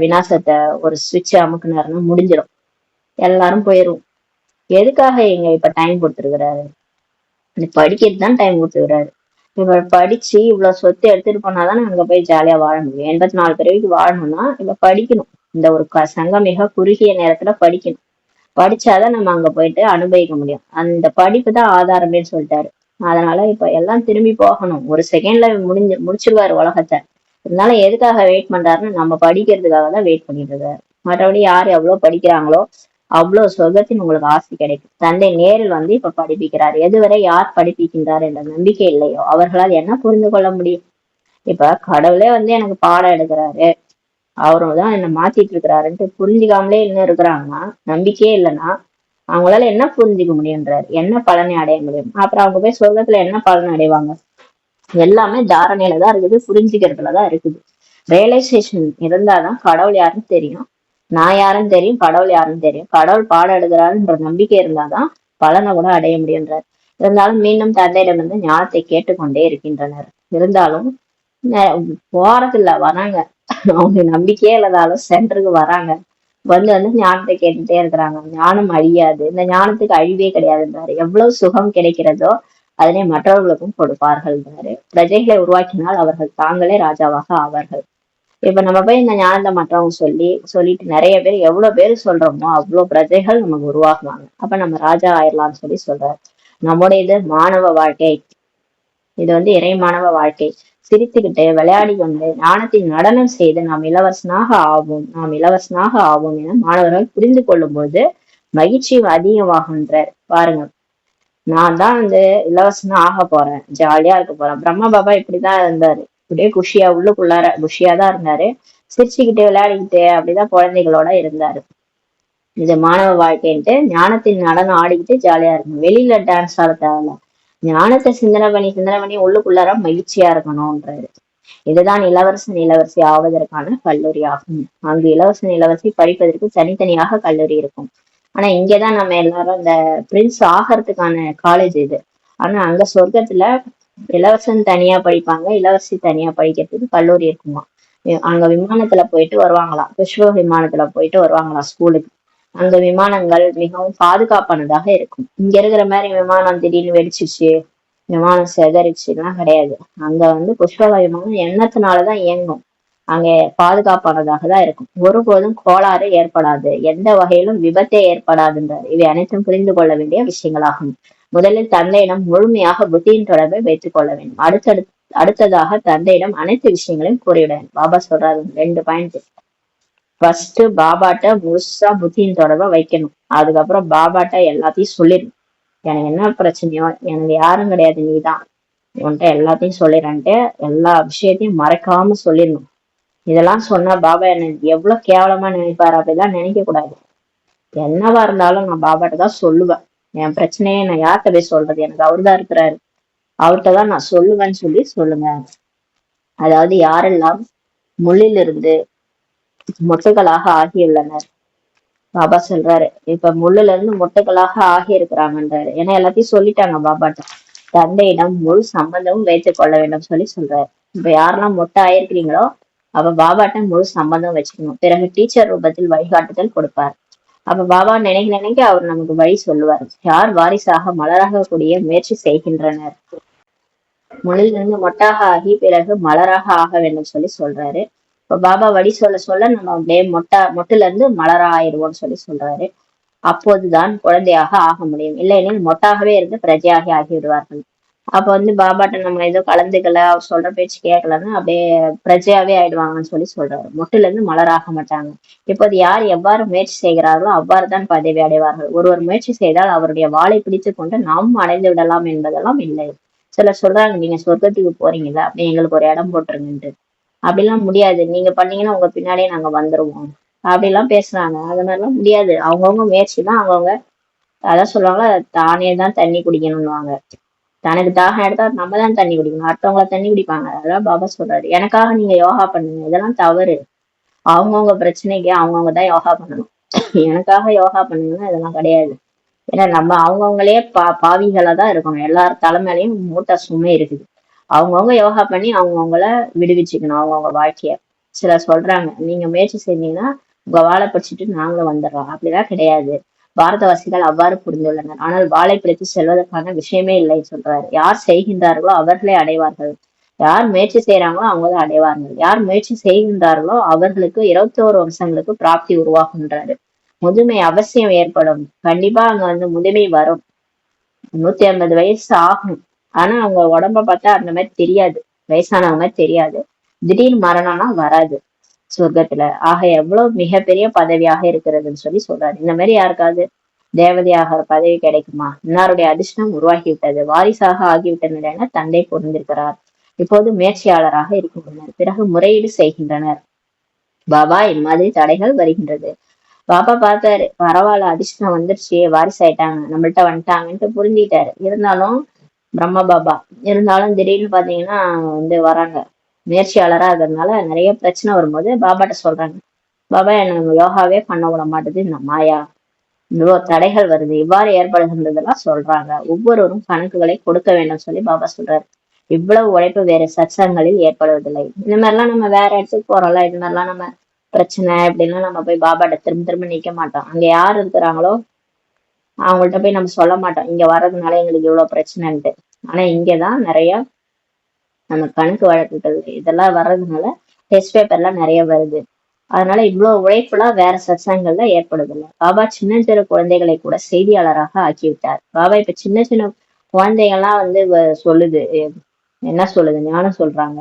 விநாசத்தை ஒரு சுவிட்ச் அமுக்குனாருன்னா முடிஞ்சிடும், எல்லாரும் போயிரும். எதுக்காக இங்க இப்ப டைம் கொடுத்துருக்கிறாரு? படிக்கிறது தான் டைம் கொடுத்துருக்காரு. இப்ப படிச்சு இவ்வளவு சொத்து எடுத்துட்டு போனாதானே அங்க போய் ஜாலியா வாழ முடியும். 84 பிறவிக்கு வாழணும்னா இப்ப படிக்கணும். இந்த ஒரு சங்கம் மிக குறுகிய நேரத்துல படிக்கணும். படிச்சாதான் நம்ம அங்க போயிட்டு அனுபவிக்க முடியும். அந்த படிப்பு தான் ஆதாரமே சொல்லிட்டாரு. அதனால இப்ப எல்லாம் திரும்பி போகணும். ஒரு செகண்ட்ல முடிச்சிருவாரு உலகத்தை. இருந்தாலும் எதுக்காக வெயிட் பண்றாருன்னு நம்ம படிக்கிறதுக்காக தான் வெயிட் பண்ணிட்டு இருக்காரு. மற்றபடி யார் எவ்வளவு படிக்கிறாங்களோ அவ்வளவு சொர்க்கத்தின் உங்களுக்கு ஆசை கிடைக்கும். தந்தை நேரில் வந்து இப்ப படிப்பிக்கிறார். எதுவரை யார் படிப்பிக்கின்றார் என்ற நம்பிக்கை இல்லையோ அவர்களால் என்ன புரிந்து கொள்ள முடியும்? இப்ப கடவுளே வந்து எனக்கு பாடம் எடுக்கிறாரு, அவரும் தான் என்ன மாத்திட்டு இருக்கிறாருன்ட்டு புரிஞ்சுக்காமலே இன்னும் இருக்கிறாங்கன்னா, நம்பிக்கையே இல்லைன்னா அவங்களால என்ன புரிஞ்சுக்க முடியுன்றாரு, என்ன பலனை அடைய முடியும்? அப்புறம் அவங்க போய் சொர்க்கத்துல என்ன பலன் அடைவாங்க? எல்லாமே தாரணையில தான் இருக்குது, புரிஞ்சுக்கிறதுலதான் இருக்குது. ரியலைசேஷன் இருந்தாதான் கடவுள் யாருன்னு தெரியும், நான் யாருன்னு தெரியும், கடவுள் யாருன்னு தெரியும். கடவுள் பாடம் எடுக்கிறாருன்ற நம்பிக்கை இருந்தாதான் பலனை கூட அடைய முடியுன்றார். இருந்தாலும் மீண்டும் தந்தையிடம் வந்து ஞானத்தை கேட்டுக்கொண்டே இருக்கின்றனர். இருந்தாலும் போறதில்ல, வராங்க. அவங்க நம்பிக்கையே இல்லாதாலும் சென்டருக்கு வராங்க, வந்து வந்து ஞானத்தை கேட்டுட்டே இருக்கிறாங்க. ஞானம் அழியாது, இந்த ஞானத்துக்கு அழிவே கிடையாதுன்றாரு. எவ்வளவு சுகம் கிடைக்கிறதோ அதனை மற்றவர்களுக்கும் கொடுப்பார்கள்ன்றாரு. பிரஜைகளை உருவாக்கினால் அவர்கள் தாங்களே ராஜாவாக ஆவார்கள். இப்ப நம்ம போய் இந்த ஞானத்தை மற்றவங்க சொல்லிட்டு நிறைய பேர் எவ்வளவு பேர் சொல்றோமோ அவ்வளவு பிரஜைகள் நமக்கு உருவாக்குவாங்க. அப்ப நம்ம ராஜா ஆயிடலாம்னு சொல்றாரு. நம்முடைய இது மாணவ வாழ்க்கை, இது வந்து இறை மாணவ வாழ்க்கை. சிரித்துக்கிட்டு விளையாடி கொண்டு ஞானத்தின் நடனம் செய்து நாம் இளவரசனாக ஆவோம் என மாணவர்கள் புரிந்து கொள்ளும் போது மகிழ்ச்சி அதிகமாகின்றார். பாருங்க, நான் தான் வந்து இலவசமா ஆக போறேன், ஜாலியா இருக்க போறேன். பிரம்மா பாபா இப்படிதான் இருந்தாரு, இப்படியே குஷியா உள்ளுக்குள்ளார குஷியா தான் இருந்தாரு, சிரிச்சுக்கிட்டு விளையாடிக்கிட்டு அப்படிதான் குழந்தைகளோட இருந்தாரு. இது மாணவ வாழ்க்கைன்ட்டு ஞானத்தின் நடனம் ஆடிக்கிட்டு ஜாலியா இருக்கணும். வெளியில டான்ஸ் ஆட தேவையில்ல, ஞானத்தை சிந்தனை பண்ணி உள்ளுக்குள்ளார மகிழ்ச்சியா இருக்கணும்ன்றாரு. இதுதான் இளவரசி ஆவதற்கான கல்லூரி ஆகும். அங்கு இளவரசி படிப்பதற்கு தனித்தனியாக கல்லூரி இருக்கும். ஆனா இங்கதான் நம்ம எல்லாரும் இந்த பிரின்ஸ் ஆகிறதுக்கான காலேஜ் இது. ஆனா அங்க சொர்க்கத்துல இளவரசன் தனியா படிப்பாங்க, இளவரசி தனியா படிக்கிறதுக்கு கல்லூரி இருக்குமா. அங்க விமானத்துல போயிட்டு வருவாங்களாம், விஸ்வ விமானத்துல போயிட்டு வருவாங்களாம் ஸ்கூலுக்கு. அங்க விமானங்கள் மிகவும் பாதுகாப்பானதாக இருக்கும். இங்க இருக்கிற மாதிரி விமானம் திடீர்னு வெடிச்சிச்சு, விமானம் செதறிச்சுலாம் கிடையாது. அங்க வந்து புஷ்பக விமானம் எண்ணத்தினாலதான் இயங்கும். அங்க பாதுகாப்பானதாக தான் இருக்கும். ஒருபோதும் கோளாறு ஏற்படாது, எந்த வகையிலும் விபத்தே ஏற்படாதுன்றார். இவை அனைத்தும் புரிந்து கொள்ள வேண்டிய விஷயங்களாகும். முதலில் தந்தையிடம் முழுமையாக புத்தியின் தொடர்பை வைத்துக் கொள்ள வேண்டும். அடுத்ததாக தந்தையிடம் அனைத்து விஷயங்களையும் கூறிவிட வேண்டும். பாபா சொல்றாரு 2 பாயிண்ட். ஃபர்ஸ்ட் பாபாட்ட முழுசா புத்தியின் தொடர்பை வைக்கணும். அதுக்கப்புறம் பாபாட்ட எல்லாத்தையும் சொல்லிடணும். எனக்கு என்ன பிரச்சனையோ, எனக்கு யாரும் கிடையாது, நீதான், உன்கிட்ட எல்லாத்தையும் சொல்லிடுறேன்ட்டு எல்லா விஷயத்தையும் மறைக்காம சொல்லிடணும். இதெல்லாம் சொன்னா பாபா என்ன எவ்வளவு கேவலமா நினைப்பாரு, அப்படிலாம் நினைக்க கூடாது. என்னவா இருந்தாலும் நான் பாபாட்ட தான் சொல்லுவேன். என் பிரச்சனையை நான் யார்கிட்ட போய் சொல்றது, எனக்கு அவர்தான் இருக்கிறாரு, அவர்கிட்ட தான் நான் சொல்லுவேன்னு சொல்லுங்க. அதாவது யாரெல்லாம் முள்ளிலிருந்து மொட்டுகளாக ஆகியுள்ளனர், பாபா சொல்றாரு இப்ப முள்ளுல இருந்து மொட்டுகளாக ஆகி இருக்கிறாங்கன்றாரு. ஏன்னா எல்லாத்தையும் சொல்லிட்டாங்க பாபாட்ட. தந்தையிடம் முழு சம்பந்தமும் வைத்துக் கொள்ள வேண்டும் சொல்றாரு. இப்ப யாரெல்லாம் மொட்டை ஆயிருக்கிறீங்களோ அப்ப பாபாட்ட முழு சம்பந்தம் வச்சுக்கணும். பிறகு டீச்சர் ரூபத்தில் வழிகாட்டுதல் கொடுப்பார். அப்ப பாபா நினைக்க அவர் நமக்கு வழி சொல்லுவார். யார் வாரிசாக மலராக கூடிய முயற்சி செய்கின்றனர், முள்ளிலிருந்து மொட்டாக ஆகி பிறகு மலராக ஆக வேண்டும் சொல்றாரு. இப்ப பாபா வழி சொல்ல நம்ம அப்படியே மொட்டுல இருந்து மலரா ஆயிடுவோம்னு சொல்றாரு. அப்போதுதான் குழந்தையாக ஆக முடியும், இல்லையெனில் மொட்டாகவே இருந்து பிரஜையாகி ஆகிவிடுவார்கள். அப்ப வந்து பாபாட்ட நம்ம ஏதோ கலந்துக்கல, அவர் சொல்ற பேச்சு கேட்கலன்னா அப்படியே பிரஜையாவே ஆயிடுவாங்கன்னு சொல்றாரு. மொட்டுல இருந்து மலராக மாட்டாங்க. இப்போது யார் எவ்வாறு முயற்சி செய்கிறார்களோ அவ்வாறு தான் பதவி அடைவார்கள். ஒருவர் முயற்சி செய்தால் அவருடைய வாளை பிடித்து கொண்டு நாமும் அடைந்து விடலாம் என்பதெல்லாம் இல்லை. சிலர் சொல்றாங்க, நீங்க சொர்க்கத்துக்கு போறீங்கல்ல, அப்படி எங்களுக்கு ஒரு இடம் போட்டுருங்கன்ட்டு. அப்படிலாம் முடியாது, நீங்க பண்ணீங்கன்னா உங்க பின்னாடியே நாங்க வந்துருவோம் அப்படிலாம் பேசுறாங்க. அதனால முடியாது. அவங்கவுங்க முயற்சி தான். அவங்கவுங்க அதான் சொல்லுவாங்க, தானே தான் தண்ணி குடிக்கணும்னுவாங்க. தனக்கு தாகம் எடுத்தா நம்ம தான் தண்ணி குடிக்கணும், அடுத்தவங்கள தண்ணி குடிப்பாங்க. அதெல்லாம் பாபா சொல்றாரு. எனக்காக நீங்க யோகா பண்ணுங்க, இதெல்லாம் தவறு. அவங்கவுங்க பிரச்சனைக்கு அவங்கவுங்க தான் யோகா பண்ணணும். எனக்காக யோகா பண்ணுங்கன்னா இதெல்லாம் கிடையாது. ஏன்னா நம்ம அவங்கவுங்களே பாவிகளா தான் இருக்கணும். எல்லார் தலைமையிலையும் மூட்டை சுமை இருக்குது. அவங்கவுங்க யோகா பண்ணி அவங்கவுங்கள விடுவிச்சுக்கணும் அவங்கவுங்க வாழ்க்கைய. சிலர் சொல்றாங்க, நீங்க முயற்சி செஞ்சீங்கன்னா உங்க வாழை பிடிச்சிட்டு நாங்களும் வந்துடுறோம். அப்படிலாம் கிடையாது. பாரதவாசிகள் அவ்வாறு புரிந்துள்ளனர். ஆனால் வாளை பிடித்து செல்வதற்கான விஷயமே இல்லை சொல்றாரு. யார் செய்கின்றார்களோ அவர்களே அடைவார்கள். யார் முயற்சி செய்யறாங்களோ அவங்கதான் அடைவார்கள். யார் முயற்சி செய்கின்றார்களோ அவர்களுக்கு 21 வருஷங்களுக்கு பிராப்தி உருவாகுன்றாரு. முதுமை அவசியம் ஏற்படும். கண்டிப்பா அங்க வந்து முதுமை வரும். 150 வயசு ஆகும். ஆனா அவங்க உடம்ப பார்த்தா அந்த மாதிரி தெரியாது. வயசானவங்க மாதிரி தெரியாது. திடீர் மரணம்னா வராது சொர்க்கத்துல. ஆக எவ்வளவு மிகப்பெரிய பதவியாக இருக்கிறதுன்னு சொல்லி சொல்றாரு. இந்த மாதிரி யாருக்காவது தேவதையாக பதவி கிடைக்குமா? இன்னாருடைய அதிர்ஷ்டம் உருவாகி விட்டது, வாரிசாக ஆகிவிட்டனர் என தந்தை பொருந்திருக்கிறார். இப்போது முயற்சியாளராக இருக்கின்றனர். பிறகு முறையீடு செய்கின்றனர். பாபா இம்மாதிரி தடைகள் வருகின்றது. பாப்பா பார்த்தாரு, பரவாயில்ல அதிர்ஷ்டம் வந்துருச்சு, வாரிசு ஆயிட்டாங்க, நம்மள்ட்ட வந்துட்டாங்கன்ட்டு புரிஞ்சுக்கிட்டாரு. இருந்தாலும் பிரம்ம பாபா இருந்தாலும் திடீர்னு பாத்தீங்கன்னா வந்து வராங்க. முயற்சியாளரா இருக்கிறதுனால நிறைய பிரச்சனை வரும்போது பாபாட்ட சொல்றாங்க, பாபா என்ன யோகாவே பண்ண விட மாட்டேது இந்த மாயா, இவ்வளவு தடைகள் வருது, இவ்வாறு ஏற்படுகின்றதெல்லாம் சொல்றாங்க. ஒவ்வொருவரும் கணக்குகளை கொடுக்க வேண்டும் சொல்லி பாபா சொல்றாரு. இவ்வளவு உழைப்பு வேற சத்சங்களில் ஏற்படுவதில்லை. இந்த மாதிரிலாம் நம்ம வேற இடத்துக்கு போறோம்ல, இது மாதிரிலாம் நம்ம பிரச்சனை இப்படிலாம் நம்ம போய் பாபாட்ட திரும்ப திரும்ப நிக்க மாட்டோம். அங்க யார் இருக்கிறாங்களோ அவங்கள்ட்ட போய் நம்ம சொல்ல மாட்டோம், இங்க வர்றதுனால எங்களுக்கு இவ்வளவு பிரச்சனைன்ட்டு. ஆனா இங்கதான் நிறைய நம்ம கணக்கு வழக்குகள் இதெல்லாம் வர்றதுனால டெஸ்ட் பேப்பர்லாம் நிறைய வருது. அதனால இவ்வளவு உழைப்புலாம் வேற சத்சங்கங்கள்ல ஏற்படுதில்லை. பாபா சின்ன சின்ன குழந்தைகளை கூட செய்தியாளராக ஆக்கிவிட்டார். பாபா இப்ப சின்ன சின்ன குழந்தைகள்லாம் வந்து சொல்லுது, என்ன சொல்லுது, ஞானம் சொல்றாங்க.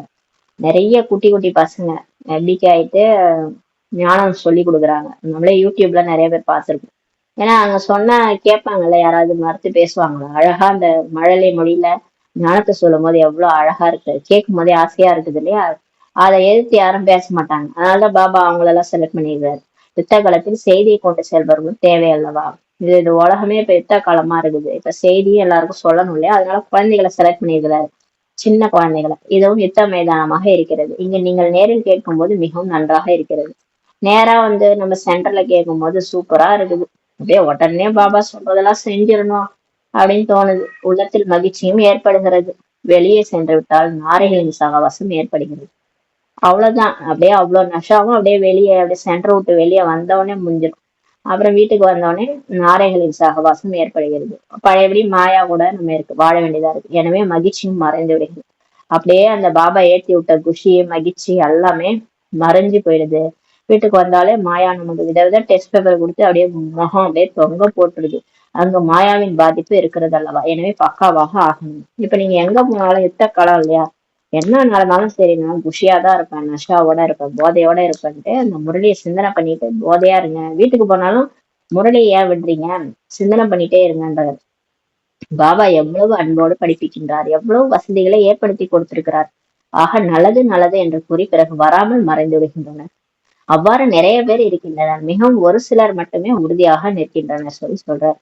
நிறைய குட்டி குட்டி பசங்க நம்பிக்கை ஆயிட்டு ஞானம் சொல்லி கொடுக்குறாங்க. நம்மளே யூடியூப்ல நிறைய பேர் பார்த்திருக்கோம். ஏன்னா அங்க சொன்னா கேட்பாங்கல்ல, யாராவது மறுத்து பேசுவாங்களா? அழகா அந்த மழலை மொழியில ஞானத்தை சொல்லும் போது எவ்வளவு அழகா இருக்கு, கேட்கும் போதே ஆசையா இருக்குது இல்லையா? அதை எதிர்த்து யாரும் பேச மாட்டாங்க. அதனாலதான் பாபா அவங்களெல்லாம் செலக்ட் பண்ணிடுறாரு. யுத்த காலத்தில் செய்தியை கொண்டு செல்பவர்கள் தேவை அல்லவா? இது உலகமே இப்ப யுத்த காலமா இருக்குது. இப்ப செய்தியும் எல்லாருக்கும் சொல்லணும் இல்லையா? அதனால குழந்தைகளை செலக்ட் பண்ணிடுறாரு, சின்ன குழந்தைகளை. இதுவும் யுத்த மைதானமாக இருக்கிறது. இங்க நீங்கள் நேரில் கேட்கும் போது மிகவும் நன்றாக இருக்கிறது. நேரா வந்து நம்ம சென்டர்ல கேட்கும் போது சூப்பரா இருக்குது. அப்படியே உடனே பாபா சொல்றதெல்லாம் செஞ்சிடணும் அப்படின்னு தோணுது. உள்ளத்தில் மகிழ்ச்சியும் ஏற்படுகிறது. வெளியே சென்று விட்டால் நாரைகளின் சகவாசம் ஏற்படுகிறது. அவ்வளவுதான். அப்படியே அவ்வளவு நஷாவும் அப்படியே வெளியே அப்படியே சென்டர் விட்டு வெளியே வந்தவொடனே முடிஞ்சிடும். அப்புறம் வீட்டுக்கு வந்தோடனே நாரைகளின் சகவாசம் ஏற்படுகிறது. பழையபடி மாயா கூட நம்ம வாழ வேண்டியதா இருக்கு. எனவே மகிழ்ச்சியும் மறைந்து விடுகிறது. அப்படியே அந்த பாபா ஏற்றி விட்ட குஷி மகிழ்ச்சி எல்லாமே மறைஞ்சு போயிடுது. வீட்டுக்கு வந்தாலே மாயா நமக்கு விதவித டெஸ்ட் பேப்பர் கொடுத்து அப்படியே முகம் அப்படியே தொங்க போட்டுருது. அங்க மாயாவின் பாதிப்பு இருக்கிறது அல்லவா? எனவே பக்காவாக ஆகணும். இப்ப நீங்க எங்க போனாலும் யுத்த காலம் இல்லையா? என்ன நடந்தாலும் சரி, நான் குஷியாதான் இருப்பேன், நஷாவோட இருப்பேன், போதையோட இருப்பேன்ட்டு அந்த முரளியை சிந்தனை பண்ணிட்டு போதையா இருங்க. வீட்டுக்கு போனாலும் முரளியை ஏன் விடுறீங்க, சிந்தனை பண்ணிட்டே இருங்கன்றார். பாபா எவ்வளவு அன்போடு படிப்பிக்கின்றார், எவ்வளவு வசதிகளை ஏற்படுத்தி கொடுத்திருக்கிறார். ஆக நல்லது நல்லது என்று கூறி பிறகு வராமல் மறைந்து விடுகின்றனர். அவ்வாறு நிறைய பேர் இருக்கின்றனர். மிகவும் ஒரு சிலர் மட்டுமே உறுதியாக நிற்கின்றனர் சொல்லி சொல்றார்.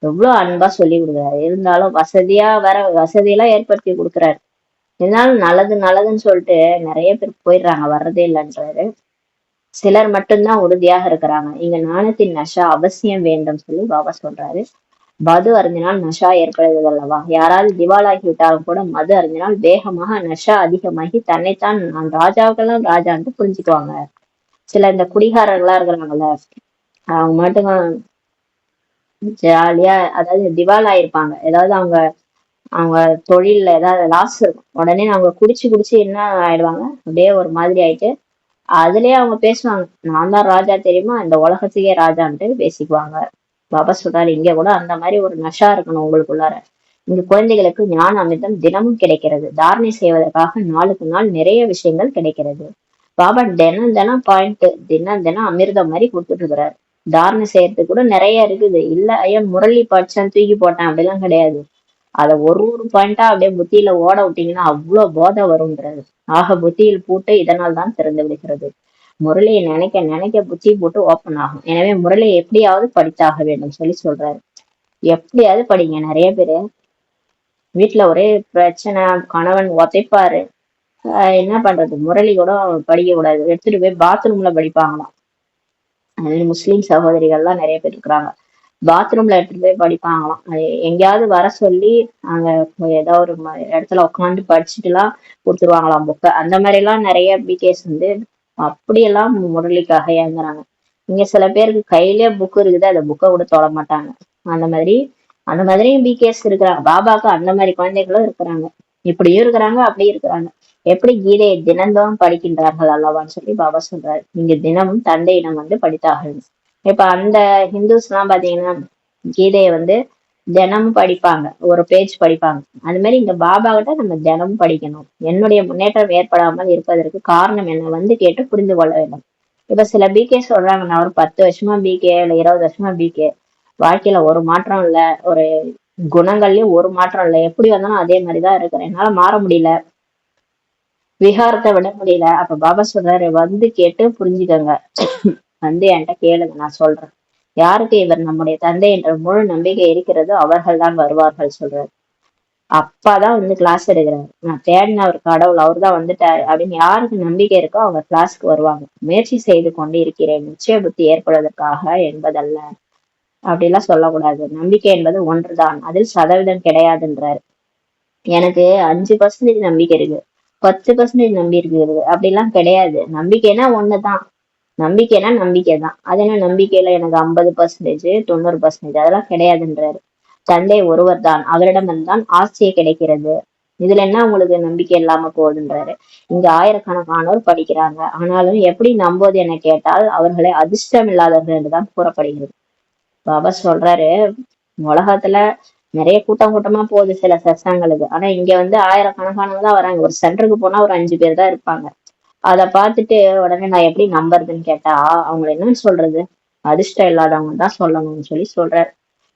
எவ்வளவு அன்பா சொல்லி கொடுக்குறாரு. இருந்தாலும் வசதியா வர வசதியெல்லாம் ஏற்படுத்தி கொடுக்குறாரு. இருந்தாலும் நல்லது நல்லதுன்னு சொல்லிட்டு நிறைய பேர் போயிடுறாங்க, வர்றதே இல்லைன்றாரு. சிலர் மட்டும்தான் உறுதியாக இருக்கிறாங்க. இங்க ஞானத்தின் நஷா அவசியம் வேண்டும் சொல்லி பாபா சொல்றாரு. மது அருந்தினால் நஷா ஏற்படுகிறது அல்லவா? யாராவது திவாலாகி விட்டாலும் கூட மது அருந்தினால் வேகமாக நஷா அதிகமாகி தன்னைத்தான் நான் ராஜாவுக்கெல்லாம் ராஜான்ட்டு புரிஞ்சுக்குவாங்க. சில இந்த குடிகாரர்களா இருக்கிறாங்கல்ல, அவங்க மட்டும் ஜாலியா, அதாவது திவாலா இருப்பாங்க. ஏதாவது அவங்க அவங்க தொழில்ல ஏதாவது லாஸ் இருக்கும், உடனே அவங்க குடிச்சு குடிச்சு என்ன ஆயிடுவாங்க, அப்படியே ஒரு மாதிரி ஆயிட்டு அதுலயே அவங்க பேசுவாங்க, நான் தான் ராஜா தெரியுமா, இந்த உலகத்துக்கே ராஜான்ட்டு பேசிக்குவாங்க. பாபா சொல்றாரு, இங்க கூட அந்த மாதிரி ஒரு நஷா இருக்கணும் உங்களுக்குள்ளார. இங்க குழந்தைகளுக்கு ஞான அமிர்தம் தினமும் கிடைக்கிறது. தாரணை செய்வதற்காக நாளுக்கு நாள் நிறைய விஷயங்கள் கிடைக்கிறது. பாபா தினம் தினம் பாயிண்ட், தினம் தினம் அமிர்தம் மாதிரி கொடுத்துட்டு இருக்கிறாரு. தாரணை செய்யறதுக்கு கூட நிறைய இருக்குது. இல்ல ஐயா முரளி படிச்சேன் தூக்கி போட்டேன் அப்படிலாம் கிடையாது. அத ஒரு ஒரு பாயிண்டா அப்படியே புத்தியில ஓட விட்டீங்கன்னா அவ்வளவு போதை வரும்ன்றது. ஆக புத்தியில் பூட்டு இதனால் தான் திறந்து விடுகிறது. முரளியை நினைக்க நினைக்க புத்தி போட்டு ஓப்பன் ஆகும். எனவே முரளியை எப்படியாவது படித்தாக வேண்டும் சொல்லி சொல்றாரு. எப்படியாவது படிங்க. நிறைய பேரு வீட்டுல ஒரே பிரச்சனை, கணவன் உதைப்பாரு, என்ன பண்றது, முரளி கூட படிக்க கூடாது, எடுத்துட்டு போய் பாத்ரூம்ல படிப்பாங்களாம். அது முஸ்லீம் சகோதரிகள்லாம் நிறைய பேர் இருக்கிறாங்க, பாத்ரூம்ல எடுத்துட்டு போய் படிப்பாங்களாம். அது எங்கேயாவது வர சொல்லி அங்க ஏதாவது ஒரு இடத்துல உட்காந்து படிச்சுட்டுலாம் கொடுத்துருவாங்களாம் புக்கை. அந்த மாதிரி எல்லாம் நிறைய பிகேஸ் வந்து அப்படியெல்லாம் முரளிக்காக இயங்குறாங்க. இங்க சில பேருக்கு கையிலே புக் இருக்குது, அந்த புக்கை கூட தொட மாட்டாங்க. அந்த மாதிரி அந்த மாதிரியும் பிகேஸ் இருக்கிறாங்க. பாபாக்கு அந்த மாதிரி குழந்தைகளும் இருக்கிறாங்க. இப்படியும் இருக்கிறாங்க, அப்படியும் இருக்கிறாங்க. எப்படி கீதையை தினந்தோறும் படிக்கின்றார்கள் அல்லவான்னு சொல்லி பாபா சொல்றாரு, நீங்க தினமும் தந்தையிடம் வந்து படித்தார்கள். இப்ப அந்த ஹிந்துஸ் எல்லாம் பாத்தீங்கன்னா கீதையை வந்து தினமும் படிப்பாங்க, ஒரு பேஜ் படிப்பாங்க. அது மாதிரி இந்த பாபா கிட்ட நம்ம தினமும் படிக்கணும். என்னுடைய முன்னேற்றம் ஏற்படாமல் இருப்பதற்கு காரணம் என்ன வந்து கேட்டு புரிந்து கொள்ள வேண்டும். இப்ப சில பிகே சொல்றாங்க, நான் ஒரு 10 வருஷமா பிகே இல்ல 20 வருஷமா பிகே, வாழ்க்கையில ஒரு மாற்றம் இல்ல, ஒரு குணங்கள்லயும் ஒரு மாற்றம் இல்லை, எப்படி வந்தாலும் அதே மாதிரிதான் இருக்கிறேன், என்னால மாற முடியல, விகாரத்தை விட முடியல. அப்ப பாபா சொல்றாரு, வந்து கேட்டு புரிஞ்சுக்கங்க, வந்து என்கிட்ட கேளுங்க, நான் சொல்றேன். யாருக்கு இவர் நம்முடைய தந்தை என்ற முழு நம்பிக்கை இருக்கிறதோ அவர்கள் தான் வருவார்கள் சொல்றாரு. அப்பாதான் வந்து கிளாஸ் எடுக்கிறாரு, நான் தேடின ஒரு கடவுள், அவர் தான் வந்துட்டாரு அப்படின்னு யாருக்கு நம்பிக்கை இருக்கோ அவங்க கிளாஸ்க்கு வருவாங்க. முயற்சி செய்து கொண்டு இருக்கிறேன், நிச்சய புத்தி ஏற்படுவதற்காக என்பதல்ல. அப்படிலாம் சொல்லக்கூடாது. நம்பிக்கை என்பது ஒன்றுதான், அதில் சதவீதம் கிடையாதுன்றாரு. எனக்கு 5% நம்பிக்கை இருக்கு, 10% நம்பிக்கை இருக்கு, அப்படிலாம் கிடையாது. நம்பிக்கைனா ஒண்ணுதான், நம்பிக்கைனா நம்பிக்கை தான். அது என்ன நம்பிக்கையில எனக்கு 50%, 90% அதெல்லாம் கிடையாதுன்றாரு. தந்தை ஒருவர் தான், அவரிடம்தான் ஆசையை கிடைக்கிறது, இதுல என்ன உங்களுக்கு நம்பிக்கை இல்லாம போகுதுன்றாரு. இங்க ஆயிரக்கணக்கானோர் படிக்கிறாங்க, ஆனாலும் எப்படி நம்புவது என கேட்டால் அவர்களை அதிர்ஷ்டம் இல்லாதவர்கள் என்றுதான் கூறப்படுகிறது. பாபா சொல்றாரு, உலகத்துல நிறைய கூட்டம் கூட்டமா போகுது சில சத்சங்களுக்கு, ஆனா இங்க வந்து ஆயிரக்கணக்கானவங்க தான் வராங்க. ஒரு சென்டருக்கு போனா ஒரு 5 பேர் தான் இருப்பாங்க. அதை பார்த்துட்டு உடனே நான் எப்படி நம்புறதுன்னு கேட்டா அவங்களை என்ன சொல்றது, அதிர்ஷ்டம் இல்லாதவங்க தான் சொல்லணும்னு சொல்லி சொல்றாரு.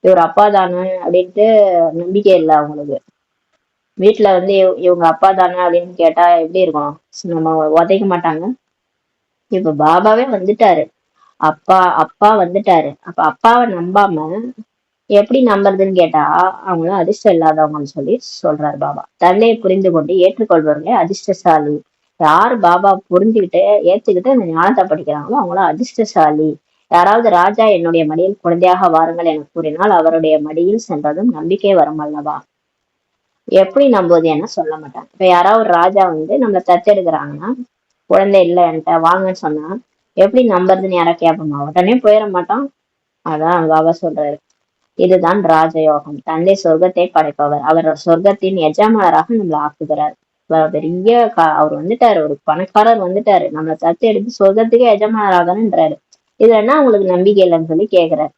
இவர் அப்பா தானே அப்படின்ட்டு நம்பிக்கை இல்லை அவங்களுக்கு. வீட்டுல வந்து இவங்க அப்பா தானே அப்படின்னு கேட்டா எப்படி இருக்கும், நம்ம உதைக்க மாட்டாங்க. இப்ப பாபாவே வந்துட்டாரு, அப்பா அப்பா வந்துட்டாரு, அப்ப அப்பாவை நம்பாம எப்படி நம்புறதுன்னு கேட்டா அவங்களும் அதிர்ஷ்டம் இல்லாதவங்கன்னு சொல்லி சொல்றாரு பாபா. தன்னையை புரிந்து கொண்டு ஏற்றுக்கொள்பவர்களே அதிர்ஷ்டசாலி. யார் பாபா புரிஞ்சுக்கிட்டு ஏத்துக்கிட்டு இந்த ஞானத்தை படிக்கிறாங்களோ அவங்களும் அதிர்ஷ்டசாலி. யாராவது ராஜா என்னுடைய மடியில் குழந்தையாக வாருங்கள் என கூறினால் அவருடைய மடியில் சென்றதும் நம்பிக்கை வரும் அல்லவா. எப்படி நம்புவது என சொல்ல மாட்டாங்க. இப்ப யாராவது ஒரு ராஜா வந்து நம்மளை தத்தெடுக்கிறாங்கன்னா, குழந்தை இல்லை என்கிட்ட வாங்கன்னு சொன்னா எப்படி நம்புறதுன்னு யாரா கேட்போமா, உடனே போயிட மாட்டோம். அதான் பாபா சொல்றாரு, இதுதான் ராஜயோகம். தந்தை சொர்க்கத்தை படைப்பவர், அவர் சொர்க்கத்தின் எஜமானராக நம்மளை ஆக்குகிறார். பெரிய அவர் வந்துட்டாரு, ஒரு பணக்காரர் வந்துட்டாரு, நம்மளை தத்து எடுத்து சொர்க்கத்துக்கே எஜமானராகன்றாரு. இதுல என்ன உங்களுக்கு நம்பிக்கை இல்லைன்னு சொல்லி கேக்குறாரு.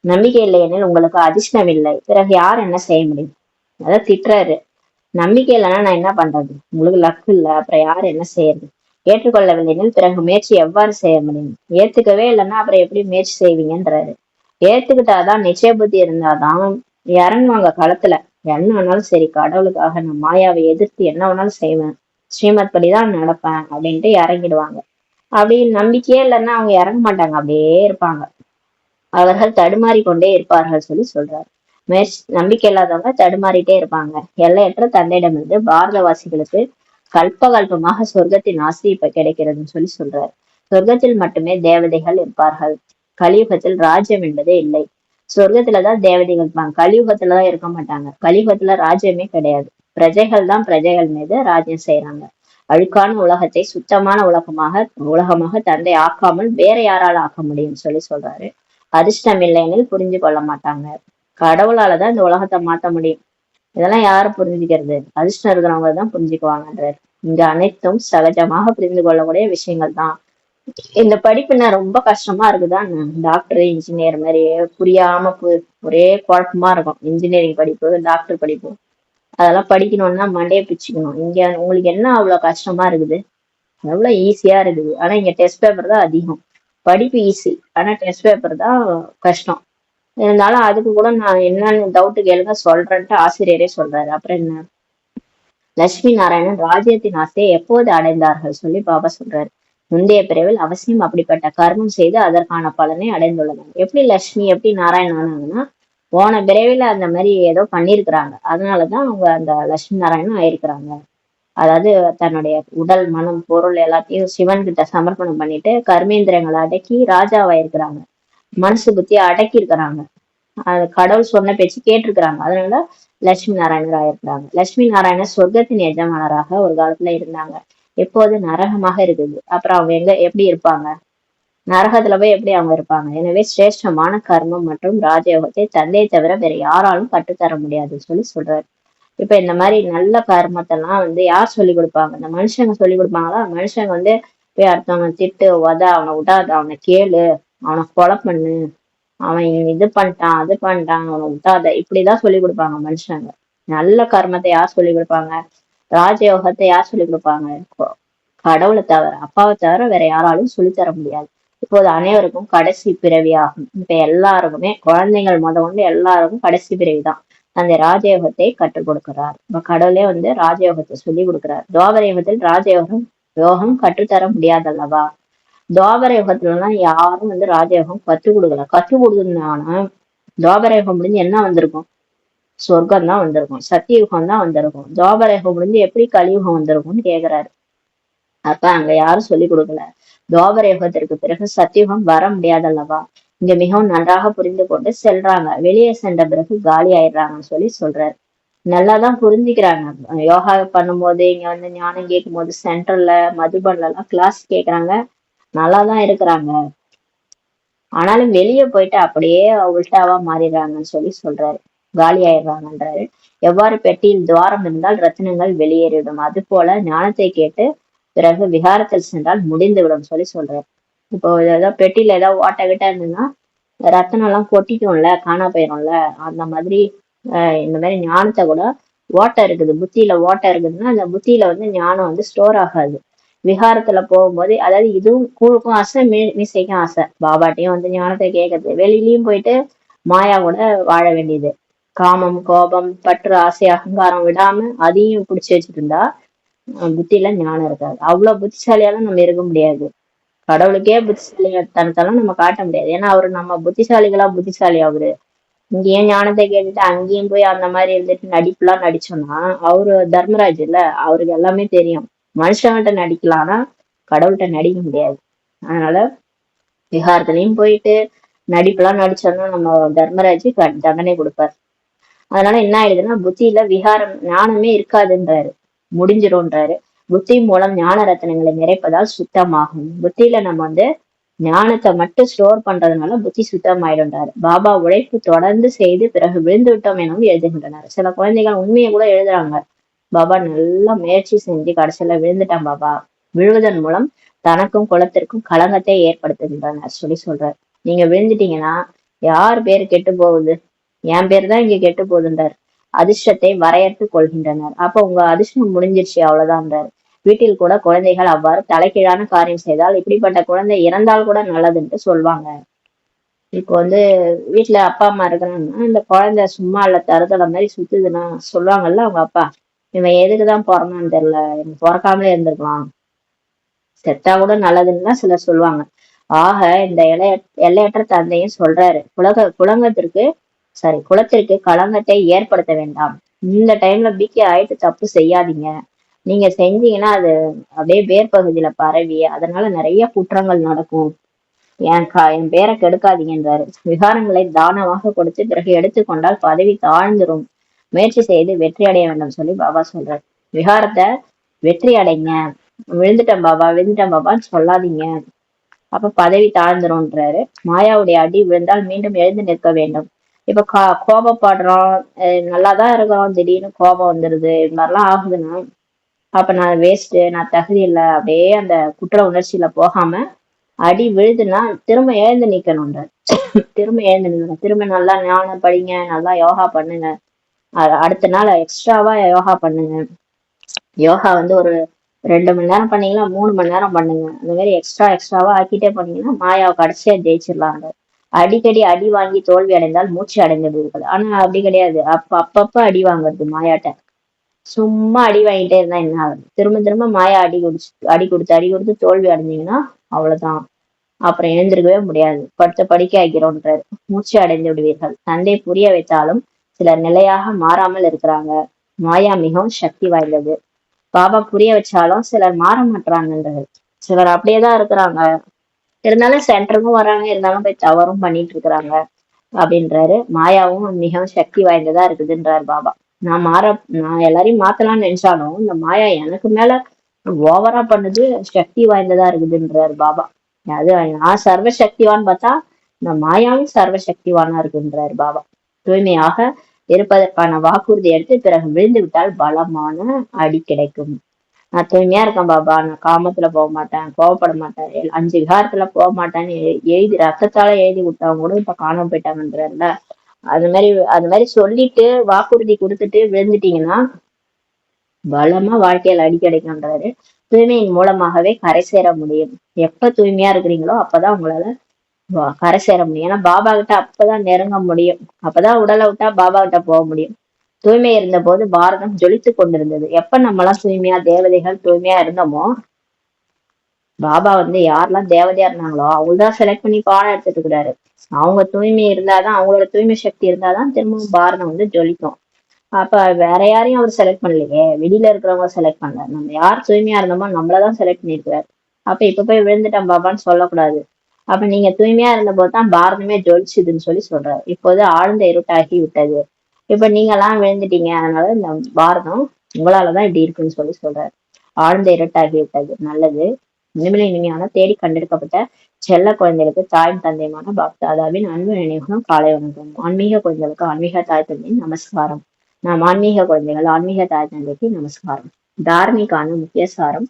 நம்பிக்கை இல்லை எனில் உங்களுக்கு அதிர்ஷ்டம் இல்லை, பிறகு யார் என்ன செய்ய முடியும், அதான் திட்டுறாரு. நம்பிக்கை இல்லைன்னா நான் என்ன பண்றது, உங்களுக்கு லக்கு இல்லை, அப்புறம் யார் என்ன செய்யறது, ஏற்றுக்கொள்ளவில்லைன்னு பிறகு முயற்சி எவ்வாறு செய்ய முடியும், ஏத்துக்கவே இல்லைன்னா அப்புறம் எப்படி முயற்சி செய்வீங்கன்றாரு. ஏத்துக்கிட்டாதான், நிச்சய புத்தி இருந்தாதான் இறங்குவாங்க களத்துல. என்ன வேணாலும் சரி, கடவுளுக்காக நான் மாயாவை எதிர்த்து என்ன வேணாலும் செய்வேன், ஸ்ரீமத் படிதான் நடப்பேன் அப்படின்ட்டு இறங்கிடுவாங்க. அப்படி நம்பிக்கையே இல்லைன்னா அவங்க இறங்க மாட்டாங்க, அப்படியே இருப்பாங்க. அவர்கள் தடுமாறி கொண்டே இருப்பார்கள் சொல்லி சொல்றாரு. நம்பிக்கை இல்லாதவங்க தடுமாறிட்டே இருப்பாங்க. எல்லையற்ற தந்தையிடமிருந்து பாரதவாசிகளுக்கு கல்பகல்பமாக சொர்க்கத்தின் ஆசை இப்ப கிடைக்கிறதுன்னு சொல்லி சொல்றாரு. சொர்க்கத்தில் மட்டுமே தேவதைகள் இருப்பார்கள், கலியுகத்தில் ராஜ்யம் என்பதே இல்லை. சொர்க்கத்துலதான் தேவதைகள் இருப்பாங்க, கலியுகத்துலதான் இருக்க மாட்டாங்க. கலியுகத்துல ராஜ்யமே கிடையாது, பிரஜைகள் தான் பிரஜைகள் மீது ராஜ்யம் செய்யறாங்க. அழுக்கான உலகத்தை சுத்தமான உலகமாக தந்தை ஆக்காமல் வேற யாரால ஆக்க முடியும்னு சொல்லி சொல்றாரு. அதிர்ஷ்டம் இல்லைன்னு புரிஞ்சு கொள்ள மாட்டாங்க, கடவுளாலதான் இந்த உலகத்தை மாத்த முடியும். இதெல்லாம் யாரு புரிஞ்சுக்கிறது, அதிர்ஷ்டம் இருக்கிறவங்க தான் புரிஞ்சுக்குவாங்கன்றாரு. இங்க அனைத்தும் சகஜமாக புரிந்து கொள்ளக்கூடிய விஷயங்கள் தான். இந்த படிப்பு என்ன ரொம்ப கஷ்டமா இருக்குதான், டாக்டர் இன்ஜினியர் மாதிரி புரியாம ஒரே குழப்பமா இருக்கும். இன்ஜினியரிங் படிப்பு, டாக்டர் படிப்பு, அதெல்லாம் படிக்கணும்னா மண்டையை பிச்சுக்கணும். இங்க உங்களுக்கு என்ன அவ்வளவு கஷ்டமா இருக்குது, எவ்வளவு ஈஸியா இருக்குது. ஆனா இங்க டெஸ்ட் பேப்பர் தான் அதிகம், படிப்பு ஈஸி, ஆனா டெஸ்ட் பேப்பர் தான் கஷ்டம். இருந்தாலும் அதுக்கு கூட நான் என்னன்னு டவுட் கேளுங்க சொல்றேன்ட்டு ஆசிரியரே சொல்றாரு. அப்புறம் என்ன, லட்சுமி நாராயணன் ராஜ்யத்தின் ஆசையை எப்போது அடைந்தார்கள் சொல்லி பாபா சொல்றாரு. முந்தைய பிறவில் அவசியம் அப்படிப்பட்ட கர்மம் செய்து அதற்கான பலனை அடைந்துள்ளனர். எப்படி லட்சுமி எப்படி நாராயணன் ஆனாங்கன்னா, போன பிறவில அந்த மாதிரி ஏதோ பண்ணிருக்கிறாங்க, அதனாலதான் அவங்க அந்த லட்சுமி நாராயணன் ஆயிருக்கிறாங்க. அதாவது தன்னுடைய உடல் மனம் பொருள் எல்லாத்தையும் சிவன் கிட்ட சமர்ப்பணம் பண்ணிட்டு கர்மேந்திரங்களை அடக்கி ராஜாவா இருக்கிறாங்க. மனசு புத்திய அடக்கி இருக்கிறாங்க. அது கடவுள் சொன்ன பேச்சு கேட்டிருக்கிறாங்க. அதனால லட்சுமி நாராயணர் ஆயிருக்கிறாங்க. லட்சுமி நாராயணர் சொர்க்கத்தின் எஜமானராக ஒரு காலத்துல இருந்தாங்க. எப்போது நரகமாக இருக்குது. அப்புறம் அவங்க எப்படி இருப்பாங்க? நரகத்துல போய் எப்படி அவங்க இருப்பாங்க? எனவே சிரேஷ்டமான கர்மம் மற்றும் ராஜயோகத்தை தந்தையை தவிர வேற யாராலும் கற்றுத்தர முடியாதுன்னு சொல்றாரு. இப்ப இந்த மாதிரி நல்ல கர்மத்தெல்லாம் யார் சொல்லி கொடுப்பாங்க? இந்த மனுஷங்க சொல்லி கொடுப்பாங்களா? மனுஷங்க போய் அடுத்தவங்க திட்டு, அவனை விடாத, அவனை கேளு, அவனை கொலை பண்ணு, அவன் இது பண்ணிட்டான், அது பண்ணிட்டான், அவனை விட்டாத, இப்படிதான் சொல்லி கொடுப்பாங்க மனுஷங்க. நல்ல கர்மத்தை யார் சொல்லி கொடுப்பாங்க? ராஜயோகத்தை யார் சொல்லி கொடுப்பாங்க? கடவுளை தவிர, அப்பாவை தவிர வேற யாராலும் சொல்லித்தர முடியாது. இப்போது அனைவருக்கும் கடைசி பிறவியாகும். இப்ப எல்லாருக்குமே குழந்தைகள் கொண்டு எல்லாருக்கும் கடைசி பிறவிதான். அந்த ராஜயோகத்தை கற்றுக் கொடுக்கிறார். இப்ப கடவுளே ராஜயோகத்தை சொல்லி கொடுக்கிறார். துவாபர யுகத்தில் யோகம் கற்றுத்தர முடியாதல்லவா? துவாபர யுகத்துலலாம் யாரும் ராஜயோகம் கற்றுக் கொடுக்கல. கற்றுக் கொடுத்ததுனால துவாபர யுகம் முடிஞ்சு என்ன வந்திருக்கும்? சொர்க்கம் தான் வந்திருக்கும், சத்தியுகம் தான் வந்திருக்கும். துவாபர யுகம் முடிஞ்சு எப்படி கலியுகம் வந்திருக்கும்னு கேக்குறாரு. அப்ப அங்க யாரும் சொல்லி கொடுக்கல. துவாபர யுகத்திற்கு பிறகு சத்தியுகம் வர முடியாதல்லவா? இங்க மிகவும் நன்றாக புரிந்து கொண்டு செல்றாங்க. வெளியே சென்ற பிறகு காலி ஆயிடுறாங்கன்னு சொல்றாரு. நல்லாதான் புரிஞ்சுக்கிறாங்க. யோகா பண்ணும்போது இங்க ஞானம் கேட்கும் போது சென்டர்ல மதுபன்ல எல்லாம் கிளாஸ் கேக்குறாங்க, நல்லாதான் இருக்கிறாங்க. ஆனாலும் வெளியே போயிட்டு அப்படியே உல்டாவா மாறிடுறாங்கன்னு சொல்றாரு. காலி ஆயிடுறாங்கன்றாரு. எவ்வாறு பெட்டியில் துவாரம் இருந்தால் ரத்தினங்கள் வெளியேறிடும், அது போல ஞானத்தை கேட்டு பிறகு விகாரத்தில் சென்றால் முடிந்துவிடும் சொல்றாரு. இப்போ ஏதாவது பெட்டியில ஏதாவது ஓட்ட கிட்ட இருந்ததுன்னா ரத்தனம் எல்லாம் கொட்டிக்கும்ல, காணா போயிரும்ல. அந்த மாதிரி இந்த மாதிரி ஞானத்தை கூட ஓட்டை இருக்குது, புத்தியில ஓட்டை இருக்குதுன்னா அந்த புத்தியில ஞானம் ஸ்டோர் ஆகாது. விகாரத்துல போகும்போது, அதாவது இதுவும் கூழுக்கும் ஆசை, மீசைக்கும் ஆசை. பாபாட்டையும் ஞானத்தை கேட்கறது, வெளியிலயும் போயிட்டு மாயா கூட வாழ வேண்டியது. காமம், கோபம், பற்று, ஆசை, அகங்காரம் விடாம அதையும் பிடிச்சி வச்சுட்டு இருந்தா புத்தியில ஞானம் இருக்காது. அவ்வளவு புத்திசாலியாலும் நம்ம இருக்க முடியாது. கடவுளுக்கே புத்திசாலித்தனத்தெல்லாம் நம்ம காட்ட முடியாது. ஏன்னா அவரு நம்ம புத்திசாலி அவரு. இங்கேயும் ஞானத்தை கேட்டுட்டு அங்கேயும் போய் அந்த மாதிரி நடிப்புலாம் நடிச்சோம்னா அவரு தர்மராஜ் இல்ல, அவருக்கு எல்லாமே தெரியும். மனுஷங்கிட்ட நடிக்கலாம், ஆனா கடவுள்கிட்ட நடிக்க முடியாது. அதனால விகாரத்துலயும் போயிட்டு நடிப்புலாம் நடிச்சோம்னா நம்ம தர்மராஜ் தண்டனை கொடுப்பார். அதனால என்ன ஆயிடுதுன்னா புத்தியில விகாரம் ஞானமே இருக்காதுன்றாரு, முடிஞ்சிரும்ன்றாரு. புத்தி மூலம் ஞான ரத்தனங்களை நிறைப்பதால் சுத்தமாகும். புத்தியில நம்ம ஞானத்தை மட்டும் ஸ்டோர் பண்றதுனால புத்தி சுத்தமாயிடும்ன்றாரு. பாபா உழைப்பு தொடர்ந்து செய்து பிறகு விழுந்து விட்டோம் எனவும் எழுதுகின்றனர். சில குழந்தைகள் உண்மையை கூட எழுதுறாங்க. பாபா நல்லா முயற்சி செஞ்சு கடைசியில விழுந்துட்டான் பாபா. விழுவதன் மூலம் தனக்கும் குலத்திற்கும் களங்கத்தை ஏற்படுத்துகின்றனர் சொல்றாரு. நீங்க விழுந்துட்டீங்கன்னா யார் பேர் கெட்டு போகுது? என் பேர் தான் இங்க கெட்டு போகுதுன்றார். அதிர்ஷ்டத்தை வரையறுத்து கொள்கின்றனர். அப்ப உங்க அதிர்ஷ்டம் முடிஞ்சிருச்சு அவ்வளவுதான்றாரு. வீட்டில் கூட குழந்தைகள் அவ்வாறு தலைகீழான காரியம் செய்தால் இப்படிப்பட்ட குழந்தை இறந்தால் கூட நல்லதுன்ட்டு சொல்லுவாங்க. இப்போ வீட்டுல அப்பா அம்மா இருக்கிறாங்கன்னா இந்த குழந்தை சும்மா இல்ல தருதலை மாதிரி சுத்துதுன்னா சொல்லுவாங்கல்ல அவங்க அப்பா, இவன் எதுக்குதான் பிறந்தான்னு தெரியல, இவன் பிறக்காமலே இருந்திருக்கலாம், செத்தா கூட நல்லதுன்னு சிலர் சொல்லுவாங்க. ஆக இந்த எல்லையற்ற தந்தையும் சொல்றாரு, குலத்திற்கு களங்கத்தை ஏற்படுத்த வேண்டாம். இந்த டைம்ல பிகே ஆயிட்டு தப்பு செய்யாதீங்க. நீங்க செஞ்சீங்கன்னா அது அப்படியே வேர் பகுதியில பரவி அதனால நிறைய குற்றங்கள் நடக்கும். என் பேரை கெடுக்காதீங்கன்றாரு. விகாரங்களை தானமாக கொடுத்து பிறகு எடுத்துக்கொண்டால் பதவி தாழ்ந்துரும். முயற்சி செய்து வெற்றி அடைய வேண்டும் பாபா சொல்றாரு. விகாரத்தை வெற்றி அடைங்க. விழுந்துட்டேன் பாபான்னு சொல்லாதீங்க, அப்ப பதவி தாழ்ந்துரும்ன்றாரு. மாயாவுடைய அடி விழுந்தால் மீண்டும் எழுந்து நிற்க வேண்டும். இப்ப கோபப்படுறோம், நல்லாதான் இருக்கிறோம், திடீர்னு கோபம் வந்துருது, இது மாதிரிலாம் ஆகுதுன்னா அப்ப நான் வேஸ்ட், நான் தகுதி இல்லை, அப்படியே அந்த குற்ற உணர்ச்சியில போகாம அடி விழுதுன்னா திரும்ப எழுந்து நிக்கணும்ன்ற. திரும்ப எழுந்து நிக்கணும். திரும்ப நல்லா ஞானம் படிங்க, நல்லா யோகா பண்ணுங்க. அடுத்த நாள் எக்ஸ்ட்ராவா யோகா பண்ணுங்க. யோகா ஒரு 2 மணி நேரம் பண்ணீங்கன்னா 3 மணி நேரம் பண்ணுங்க. அந்த மாதிரி எக்ஸ்ட்ராவா ஆக்கிட்டே பண்ணீங்கன்னா மாயாவை கடைசியா ஜெயிச்சிடலாம். அடிக்கடி அடி வாங்கி தோல்வி அடைந்தால் மூச்சு அடைந்தது இருக்குது. ஆனா அப்படி கிடையாது. அப்பப்ப அடி வாங்குறது மாயாட்ட. சும்மா அடி வாங்கிட்டே இருந்தா என்ன ஆகுது? திரும்ப மாயா அடி கொடுத்து தோல்வி அடைஞ்சீங்கன்னா அவ்வளவுதான். அப்புறம் எழுந்திருக்கவே முடியாது, படிக்க ஆக்கிறோன்றாரு. மூச்சு அடைந்து விடுவீர்கள். தந்தை புரிய வைத்தாலும் சிலர் நிலையாக மாறாமல் இருக்கிறாங்க. மாயா மிகவும் சக்தி வாய்ந்தது. பாபா புரிய வச்சாலும் சிலர் மாற மாட்டாங்கன்றது. சிலர் அப்படியேதான் இருக்கிறாங்க, இருந்தாலும் சென்டருக்கும் வர்றாங்க, இருந்தாலும் போய் தவறும் பண்ணிட்டு இருக்கிறாங்க அப்படின்றாரு. மாயாவும் மிகவும் சக்தி வாய்ந்ததா இருக்குதுன்றாரு பாபா. நான் மாற நான் எல்லாரையும் மாத்தலாம்னு நினைச்சாலும் இந்த மாயா எனக்கு மேல ஓவரா பண்ணுது, சக்தி வாய்ந்ததா இருக்குதுன்றாரு பாபா. அது நான் சர்வ சக்திவான்னு பார்த்தா இந்த மாயாவும் சர்வ சக்திவானா இருக்குன்றாரு பாபா. தூய்மையாக இருப்பதற்கான வாக்குறுதி எடுத்து பிறகு விழுந்து விட்டால் பலமான அடி கிடைக்கும். நான் தூய்மையா இருக்கேன் பாபா, நான் காமத்துல போக மாட்டேன், கோவப்பட மாட்டேன், 5 விகாரத்துல போக மாட்டேன்னு எழுதி ரத்தத்தால எழுதி விட்டவங்க கூட இப்ப காணாம போயிட்டாங்கன்றாருல. அது மாதிரி சொல்லிட்டு வாக்குறுதி கொடுத்துட்டு விழுந்துட்டீங்கன்னா பலமா வாழ்க்கையில அடி கிடைக்கும்ன்றாரு. தூய்மையின் மூலமாகவே கரை சேர முடியும். எப்ப தூய்மையா இருக்கிறீங்களோ அப்பதான் உங்களால கரை சேர முடியும். ஏன்னா பாபா கிட்ட அப்பதான் நெருங்க முடியும், அப்பதான் உடலை விட்டா பாபா கிட்ட போக முடியும். தூய்மை இருந்த போது பாரதம் ஜொலித்து கொண்டிருந்தது. எப்ப நம்ம எல்லாம் தூய்மையா தேவதைகள் தூய்மையா இருந்தோமோ, பாபா யாரெல்லாம் தேவதையா இருந்தாங்களோ அவங்கதான் செலக்ட் பண்ணி பாடம் எடுத்துட்டு இருக்கிறாரு. அவங்க தூய்மை இருந்தாதான், அவங்களோட தூய்மை சக்தி இருந்தாதான் திரும்பவும் பாரதம் ஜொலிக்கும். அப்ப வேற யாரையும் அவர் செலக்ட் பண்ணலையே, வெளியில இருக்கிறவங்க செலக்ட் பண்ணல, நம்ம யார் தூய்மையா இருந்தோமோ நம்மளதான் செலக்ட் பண்ணிருக்கிறாரு. அப்ப இப்ப போய் விழுந்துட்டேன் பாபான்னு சொல்லக்கூடாது. அப்ப நீங்க தூய்மையா இருந்த போதுதான் பாரதமே ஜொலிச்சுதுன்னு சொல்றாரு. இப்போது ஆழ்ந்த இருட்டாகி விட்டது, இப்ப நீங்க எல்லாம் விழுந்துட்டீங்க, அதனால இந்த பாரதம் உங்களாலதான் இப்படி இருக்குன்னு சொல்றாரு. ஆழ்ந்த இருட்டாகி விட்டது. நல்லது. இனிமேல் இனிமையான தேடி கண்டெடுக்கப்பட்ட செல்ல குழந்தைகளுக்கு தாயும் தந்தையுமான பாப்தாதாவின் அன்பு நினைவுகளும் காலை வணக்கம். ஆன்மீக குழந்தைகளுக்கு ஆன்மீக தாய் தந்தையின் நமஸ்காரம். நாம் ஆன்மீக குழந்தைகள் ஆன்மீக தாய் தந்தைக்கு நமஸ்காரம். தார்மிகான முக்கிய சாரம்.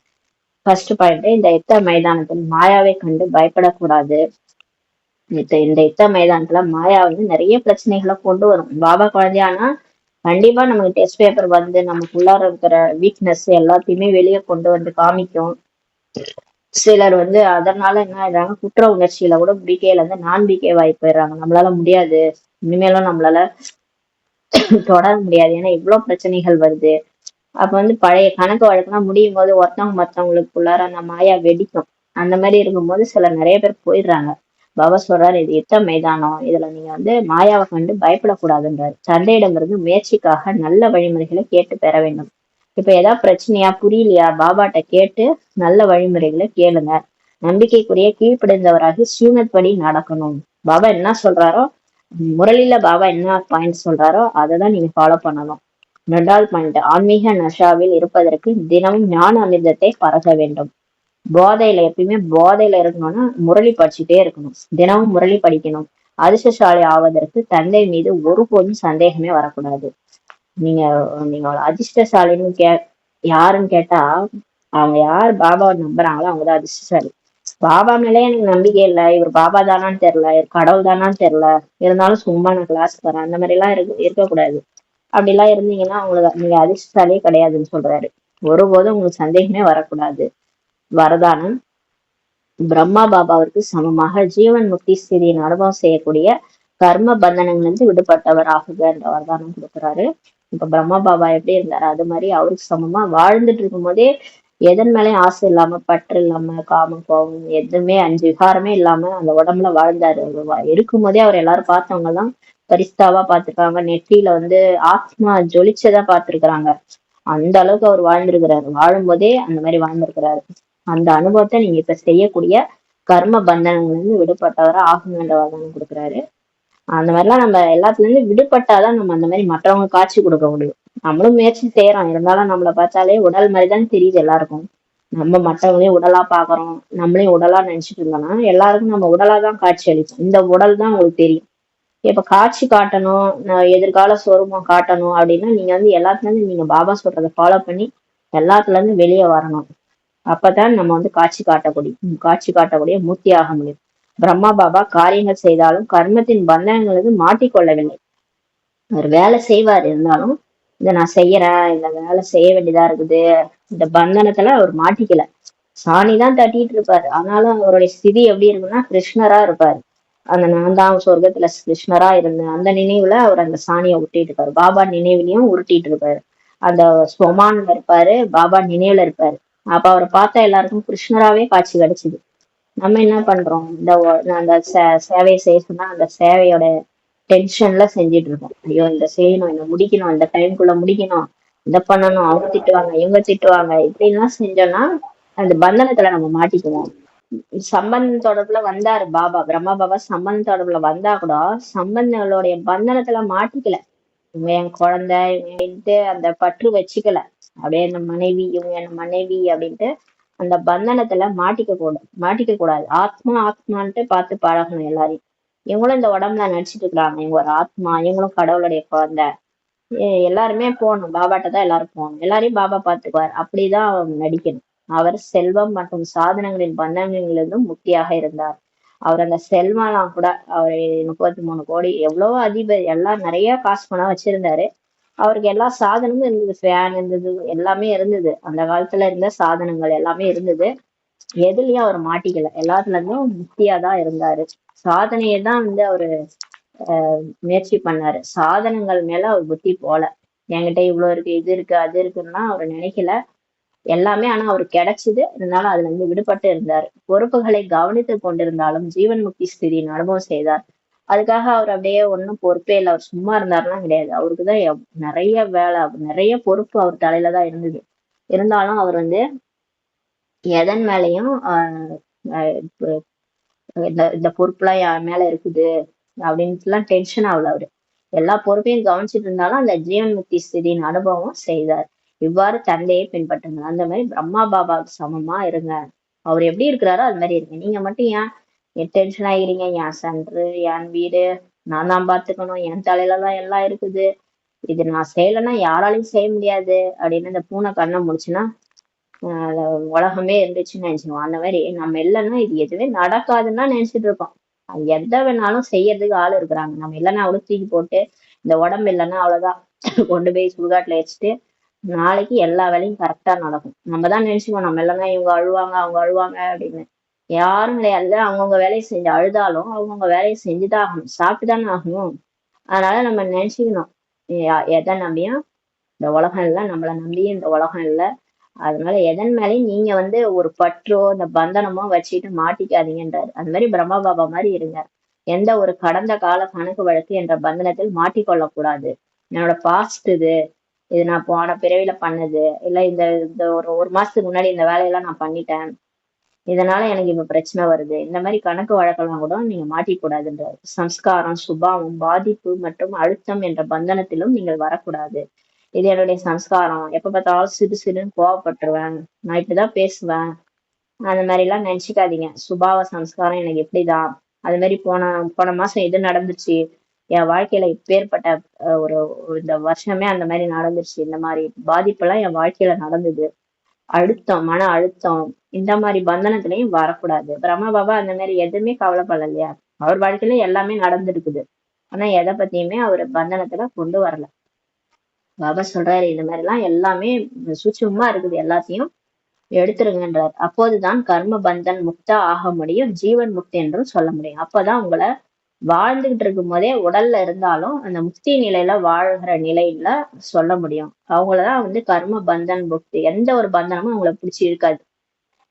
ஃபர்ஸ்ட் பாயிண்ட், இந்த யுத்த மைதானத்தில் மாயாவை கண்டு பயப்படக்கூடாது. இந்த யுத்த மைதானத்துல மாயா நிறைய பிரச்சனைகளை கொண்டு வரும். பாபா குழந்தையானா கண்டிப்பா நமக்கு டெஸ்ட் பேப்பர் நமக்குள்ளார இருக்கிற வீக்னஸ் எல்லாத்தையுமே வெளியே கொண்டு காமிக்கும். சிலர் அதனால என்ன ஆயிடுறாங்க, குற்ற உணர்ச்சியில கூட பிகேல நான் பிகே வாய் போயிடுறாங்க. நம்மளால முடியாது, இனிமேலும் நம்மளால தொடர முடியாது, ஏன்னா இவ்வளவு பிரச்சனைகள் வருது. அப்ப பழைய கணக்கு வழக்கெல்லாம் முடியும் போது ஒருத்தவங்க மத்தவங்களுக்குள்ளார அந்த மாயா வெடிக்கும். அந்த மாதிரி இருக்கும்போது சிலர் நிறைய பேர் போயிடுறாங்க. பாபா சொல்றாரு, இது யுத்த மைதானம், இதுல நீங்க மாயாவை கண்டு பயப்படக்கூடாதுன்றாரு. தந்தையிடமிருந்து முயற்சிக்காக நல்ல வழிமுறைகளை கேட்டு பெற வேண்டும். இப்ப ஏதாவது பிரச்சனையா புரியலையா, பாபாட்ட கேட்டு நல்ல வழிமுறைகளை கேளுங்க. நம்பிக்கைக்குரிய கீழ்ப்படிந்தவராகி ஸ்ரீமத் படி நடக்கணும். பாபா என்ன சொல்றாரோ, முரளில பாபா என்ன பாயிண்ட் சொல்றாரோ அதைதான் நீங்க ஃபாலோ பண்ணணும். 2வது பாயிண்ட், ஆன்மீக நஷாவில் இருப்பதற்கு தினமும் ஞான அமிர்தத்தை பரக வேண்டும். போதையில எப்பயுமே போதையில இருக்கணும்னா முரளி படிச்சுட்டே இருக்கணும், தினமும் முரளி படிக்கணும். அதிர்ஷ்டசாலி ஆவதற்கு தந்தை மீது ஒருபோதும் சந்தேகமே வரக்கூடாது. நீங்க நீங்க அதிர்ஷ்டசாலின்னு யாருன்னு கேட்டா, அவங்க யார் பாபாவை நம்புறாங்களோ அவங்கதான் அதிர்ஷ்டசாலி. பாபா மேலே எனக்கு நம்பிக்கை இல்லை, இவர் பாபா தானான்னு தெரியல, இவர் கடவுள் தானான்னு தெரியல, இருந்தாலும் சும்மா நான் கிளாஸ் போறேன், அந்த மாதிரி எல்லாம் இருக்கக்கூடாது. அப்படிலாம் இருந்தீங்கன்னா உங்களுக்கு நீங்க அதிர்ஷ்டசாலியே கிடையாதுன்னு சொல்றாரு. ஒருபோதும் உங்களுக்கு சந்தேகமே வரக்கூடாது. வரதானம், பிரம்மா பாபாவிற்கு சமமாக ஜீவன் முக்தி ஸ்திதியின் அனுபவம் செய்யக்கூடிய கர்ம பந்தனங்களிலிருந்து விடுபட்டவர் ஆகுக என்ற வரதானம் கொடுக்குறாரு. இப்ப பிரம்மா பாபா எப்படி இருந்தாரு அது மாதிரி அவருக்கு சமமா வாழ்ந்துட்டு இருக்கும் போதே எதன் மேலேயும் ஆசை இல்லாம, பற்று இல்லாம, காமம் கோபம் எதுவுமே 5 விகாரமே இல்லாம அந்த உடம்புல வாழ்ந்தாரு. இருக்கும் போதே அவர் எல்லாரும் பார்த்தவங்க எல்லாம் பரிஸ்தாவா பார்த்திருக்காங்க. நெற்றியில ஆத்மா ஜொலிச்சதா பார்த்திருக்கிறாங்க. அந்த அளவுக்கு அவர் வாழ்ந்திருக்கிறாரு. வாழும் போதே அந்த மாதிரி வாழ்ந்திருக்கிறாரு. அந்த அனுபவத்தை நீங்க இப்ப செய்யக்கூடிய கர்ம பந்தனங்கள்ல இருந்து விடுபட்டவரை ஆகுங்கன்ற வரதானம் கொடுக்குறாரு. அந்த மாதிரிலாம் நம்ம எல்லாத்துல இருந்து விடுபட்டாதான் நம்ம அந்த மாதிரி மற்றவங்க காட்சி கொடுக்க முடியும். நம்மளும் முயற்சி செய்யறோம், இருந்தாலும் நம்மளை பார்த்தாலே உடல் மாதிரிதான் தெரியுது எல்லாருக்கும். நம்ம மற்றவங்களையும் உடலா பாக்குறோம், நம்மளையும் உடலா நினைச்சிட்டு இருந்தோம்னா எல்லாருக்கும் நம்ம உடலாதான் காட்சி அளிக்கும். இந்த உடல் தான் உங்களுக்கு தெரியும். இப்ப காட்சி காட்டணும், எதிர்கால சொரூபம் காட்டணும் அப்படின்னா நீங்க எல்லாத்துல இருந்து நீங்க பாபா சொல்றதை ஃபாலோ பண்ணி எல்லாத்துல இருந்து வெளியே வரணும். அப்பதான் நம்ம காட்சி காட்டக்கூடிய மூர்த்தி ஆக முடியும். பிரம்மா பாபா காரியங்கள் செய்தாலும் கர்மத்தின் பந்தனங்களுக்கு மாட்டிக்கொள்ளவில்லை. அவர் வேலை செய்வார், இருந்தாலும் இதை நான் செய்யறேன், இந்த வேலை செய்ய வேண்டியதா இருக்குது, இந்த பந்தனத்துல அவர் மாட்டிக்கல. சாணிதான் தட்டிட்டு இருப்பாரு, ஆனாலும் அவருடைய ஸ்திதி எப்படி இருக்குன்னா கிருஷ்ணரா இருப்பாரு. அந்த நான் தான் சொர்க்கத்துல கிருஷ்ணரா இருந்தேன் அந்த நினைவுல அவர் அந்த சாணியை உருட்டிட்டு இருப்பாரு. பாபா நினைவுலயும் உருட்டிட்டு இருப்பாரு. அந்த ஸ்வமான்ல இருப்பாரு, பாபா நினைவுல இருப்பாரு. அப்ப அவரை பார்த்தா எல்லாருக்கும் கிருஷ்ணராவே காட்சி கிடைச்சிது. நம்ம என்ன பண்றோம், அந்த சேவையை செய்ய சொன்னா அந்த சேவையோட டென்ஷன்ல செஞ்சுட்டு இருக்கோம். ஐயோ இதை செய்யணும், இதை முடிக்கணும், இந்த டைம்குள்ள முடிக்கணும், இதை பண்ணணும், அவங்க திட்டுவாங்க, இவங்க திட்டுவாங்க, இப்படின்லாம் செஞ்சோம்னா அந்த பந்தனத்துல நம்ம மாட்டிக்குவோம். சம்பந்த தொடர்புல வந்தாரு பாபா, பிரம்மா பாபா சம்பந்த தொடர்புல வந்தா கூட சம்பந்தங்களுடைய பந்தனத்துல மாட்டிக்கல. இவங்க என் குழந்தை இவங்கன்ட்டு அந்த பற்று வச்சுக்கல. அப்படியே என்ன மனைவி, இவங்க என்ன மனைவி அப்படின்ட்டு அந்த பந்தனத்துல மாட்டிக்க கூடாது. ஆத்மா ஆத்மான்ட்டு பார்த்து பழகணும் எல்லாரையும். இவங்களும் இந்த உடம்புல நடிச்சிட்டு இருக்கிறாங்க, இவங்க ஒரு ஆத்மா, இவங்களும் கடவுளுடைய குழந்தை. எல்லாருமே போகணும், பாபாட்ட தான் எல்லாரும் போகணும், எல்லாரையும் பாபா பார்த்துக்குவார், அப்படிதான் அவங்க நடிக்கணும். அவர் செல்வம் மற்றும் சாதனங்களின் பந்தங்களிலிருந்தும் முக்தியாக இருந்தார். அவர் அந்த செல்வம்லாம் கூட, அவர் 33 கோடி எவ்வளவோ அதிபர், எல்லாம் நிறைய காசு பணம் வச்சிருந்தாரு. அவருக்கு எல்லா சாதனமும் இருந்தது, ஃபேன் இருந்தது, எல்லாமே இருந்தது. அந்த காலத்துல இருந்த சாதனங்கள் எல்லாமே இருந்தது. எதுலயும் அவர் மாட்டிக்கல, எல்லாத்துல இருந்தும் முக்தியா தான் இருந்தாரு. சாதனையை தான் அவரு முயற்சி பண்ணாரு. சாதனங்கள் மேல அவர் புத்தி போல. என்கிட்ட இவ்வளவு இருக்கு, இது இருக்கு, அது இருக்குன்னா அவர் நினைக்கல. எல்லாமே ஆனா அவருக்கு கிடைச்சது, அதனால அதுல இருந்து விடுபட்டு இருந்தார். பொறுப்புகளை கவனித்துக் கொண்டிருந்தாலும் ஜீவன் முக்தி ஸ்திதியின் அனுபவம் செய்தார். அதுக்காக அவர் அப்படியே ஒன்றும் பொறுப்பே இல்லை, அவர் சும்மா இருந்தாருன்னா கிடையாது. அவருக்குதான் நிறைய வேலை, நிறைய பொறுப்பு அவர் தலையில தான் இருந்தது. இருந்தாலும் அவர் எதன் மேலையும் இந்த பொறுப்புலாம் என் மேல இருக்குது அப்படின்ட்டுலாம் டென்ஷன் ஆகல அவரு. எல்லா பொறுப்பையும் கவனிச்சுட்டு இருந்தாலும் அந்த ஜீவன் முக்தி ஸ்திதியின் அனுபவம் செய்தார். இவ்வாறு தந்தையை பின்பற்றுங்க, அந்த மாதிரி பிரம்மா பாபாவுக்கு சமமா இருங்க. அவர் எப்படி இருக்கிறாரோ அது மாதிரி இருங்க. நீங்க மட்டும் ஏன் டென்ஷன் ஆகிறீங்க? என் சென்டரு, என் வீடு, நான் தான் பாத்துக்கணும், என் தலையில தான் எல்லாம் இருக்குது, இது நான் செய்யலைன்னா யாராலையும் செய்ய முடியாது அப்படின்னு இந்த பூனை கண்ணை முடிச்சுன்னா உலகமே இருந்துச்சுன்னு நினைச்சுக்கோம். அந்த மாதிரி நம்ம இல்லைன்னா இது எதுவுமே நடக்காதுன்னா நினைச்சிட்டு இருக்கோம். அது எதை வேணாலும் செய்யறதுக்கு ஆள் இருக்கிறாங்க. நம்ம இல்லைன்னா அவ்வளவு தூக்கி போட்டு, இந்த உடம்பு இல்லைன்னா அவ்வளவுதான் கொண்டு போய் சுடுகாட்டுல வச்சுட்டு நாளைக்கு எல்லா வேலையும் கரெக்டா நடக்கும். நம்ம தான் நினைச்சுக்கோம் நம்ம இல்லைன்னா இவங்க அழுவாங்க, அவங்க அழுவாங்க அப்படின்னு. யாரும் கிடையாது. அவங்கவுங்க வேலையை செஞ்சு அழுதாலும் அவங்கவுங்க வேலையை செஞ்சுதான் ஆகணும், சாப்பிட்டுதானே ஆகணும். அதனால நம்ம நினைச்சுக்கணும், எதை நம்பியும் இந்த உலகம் இல்லை, நம்மளை நம்பியும் இந்த உலகம் இல்லை. அதனால எதன் மேலேயும் நீங்க ஒரு பற்றோ இந்த பந்தனமோ வச்சுட்டு மாட்டிக்காதீங்கன்றாரு. அந்த மாதிரி பிரம்மா பாபா மாதிரி இருங்க. எந்த ஒரு கடந்த கால கணக்கு வழக்கு என்ற பந்தனத்தில் மாட்டிக்கொள்ளக்கூடாது. என்னோட பாஸ்ட் இது நான் போன பிறவில பண்ணது, இல்ல இந்த இந்த ஒரு மாசத்துக்கு முன்னாடி இந்த வேலையெல்லாம் நான் பண்ணிட்டேன், இதனால எனக்கு இப்ப பிரச்சனை வருது, இந்த மாதிரி கணக்கு வழக்கெல்லாம் கூட நீங்க மாட்டிக்கூடாதுன்றாரு. சம்ஸ்காரம், சுபாவம், பாதிப்பு மற்றும் அழுத்தம் என்ற பந்தனத்திலும் நீங்கள் வரக்கூடாது. இது என்னுடைய சம்ஸ்காரம், எப்ப பார்த்தாலும் சிறு சிறுன்னு கோவப்பட்டுருவேன், நான் இப்படிதான் பேசுவேன், அந்த மாதிரி எல்லாம் நினைச்சுக்காதீங்க. சுபாவ சம்ஸ்காரம் எனக்கு எப்படிதான், அது மாதிரி போன போன மாசம் இது நடந்துச்சு, என் வாழ்க்கையில இப்பேற்பட்ட ஒரு இந்த வருஷமே அந்த மாதிரி நடந்துருச்சு, இந்த மாதிரி பாதிப்பெல்லாம் என் வாழ்க்கையில நடந்தது. அழுத்தம், மன அழுத்தம், இந்த மாதிரி பந்தனத்திலையும் வரக்கூடாது. பிரம்மா பாபா அந்த மாதிரி எதுவுமே கவலைப்படல இல்லையா. அவர் வாழ்க்கையில எல்லாமே நடந்திருக்குது, ஆனா எதை பத்தியுமே அவர் பந்தனத்துல கொண்டு வரல. பாபா சொல்றாரு, இந்த மாதிரி எல்லாம் எல்லாமே சூட்சுமமா இருக்குது, எல்லாத்தையும் எடுத்துருங்கன்றார். அப்போதுதான் கர்ம பந்தன் முக்தா ஆக முடியும், ஜீவன் முக்தி என்றும் சொல்ல முடியும். அப்பதான் உங்களை வாழ்ந்துகிட்டு இருக்கும் போதே உடல்ல இருந்தாலும் அந்த முக்தி நிலையில வாழ்கிற நிலையில சொல்ல முடியும். அவங்களதான் கர்ம பந்தன் முக்தி, எந்த ஒரு பந்தனமும் அவங்கள பிடிச்சி இருக்காது.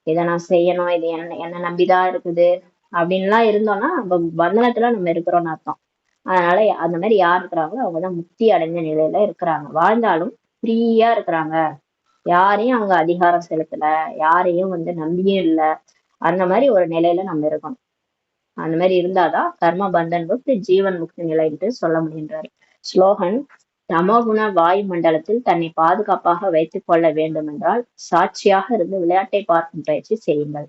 இதை நான் செய்யணும், இது என்ன நம்பிதான் இருக்குது அப்படின்லாம் இருந்தோம்னா நம்ம பந்தனத்துல நம்ம இருக்கிறோம்னு அர்த்தம். அதனால அந்த மாதிரி யார் இருக்கிறாங்களோ அவங்கதான் முக்தி அடைஞ்ச நிலையில இருக்கிறாங்க. வாழ்ந்தாலும் ஃப்ரீயா இருக்கிறாங்க, யாரையும் அவங்க அதிகாரம் செலுத்தல, யாரையும் நம்பியும் இல்லை. அந்த மாதிரி ஒரு நிலையில நம்ம இருக்கணும். அந்த மாதிரி இருந்தாதான் கர்ம பந்தன் முக்தி, ஜீவன் முக்தி நிலைன்ட்டு சொல்ல முடிகின்றாரு. ஸ்லோகன்: தமோகுண வாயு மண்டலத்தில் தன்னை பாதுகாப்பாக வைத்துக் கொள்ள வேண்டும் என்றால் சாட்சியாக இருந்து விளையாட்டை பார்க்கும் பயிற்சி செய்யுங்கள்.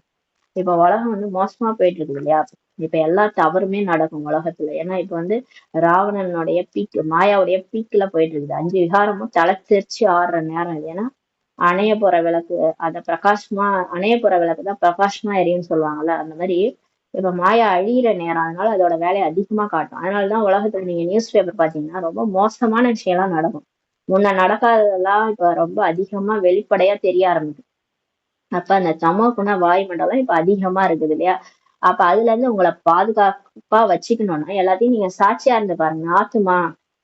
இப்ப உலகம் மோசமா போயிட்டு இருக்குது இல்லையா. இப்ப எல்லா தவறுமே நடக்கும் உலகத்துல. ஏன்னா இப்ப ராவணனுடைய பீக், மாயாவுடைய பீக்ல போயிட்டு இருக்குது. 5 விகாரமும் தலை தெரிச்சு ஆடுற நேரம் இது. ஏன்னா அணைய போற விளக்கு, அந்த பிரகாசமா அணைய போற விளக்கு தான் பிரகாசமா எரியும்னு சொல்லுவாங்கல்ல, அந்த மாதிரி இப்ப மாயா அழியிற நேரம், அதனால அதோட வேலையை அதிகமா காட்டும். அதனாலதான் உலகத்துல நீங்க நியூஸ் பேப்பர் பாத்தீங்கன்னா ரொம்ப மோசமான விஷயம் எல்லாம் நடக்கும். முன்ன நடக்காததெல்லாம் இப்ப ரொம்ப அதிகமா வெளிப்படையா தெரிய ஆரம்பிக்கும். அப்ப அந்த தமோ குண வாயுமண்டலம் இப்ப அதிகமா இருக்குது இல்லையா. அப்ப அதுல இருந்து உங்களை பாதுகாப்பா வச்சுக்கணும்னா எல்லாத்தையும் நீங்க சாட்சியா இருந்து பாருங்க. ஆத்துமா,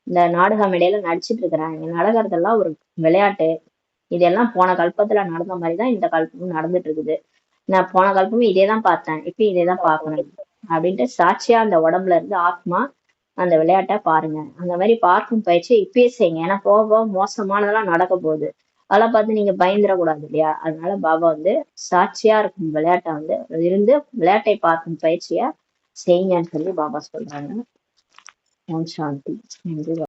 இந்த நாடக மேடையில நடிச்சிட்டு இருக்கிறேன், இங்க நடக்கிறதெல்லாம் ஒரு விளையாட்டு, இதெல்லாம் போன கல்பத்துல நடந்த மாதிரிதான் இந்த கல்பமும் நடந்துட்டு இருக்குது, நான் போன கல்பமும் இதேதான் பார்த்தேன், இப்ப இதேதான் பார்க்கணும் அப்படின்ட்டு சாட்சியா அந்த உடம்புல இருந்து ஆத்மா அந்த விளையாட்டை பாருங்க. அந்த மாதிரி பார்க்கும் பயிற்சி இப்பயே செய்யுங்க. ஏன்னா போக போக மோசமானதெல்லாம் நடக்க போகுது. அதெல்லாம் பார்த்து நீங்க பயந்துடக்கூடாது இல்லையா? அதனால பாபா வந்து சாட்சியா இருக்கும் விளையாட்டை வந்து இருந்து விளையாட்டை பார்க்கும் பயிற்சியை செய்யுங்கன்னு சொல்லி பாபா சொல்றாங்க. ஓம் சாந்தி. நன்றி.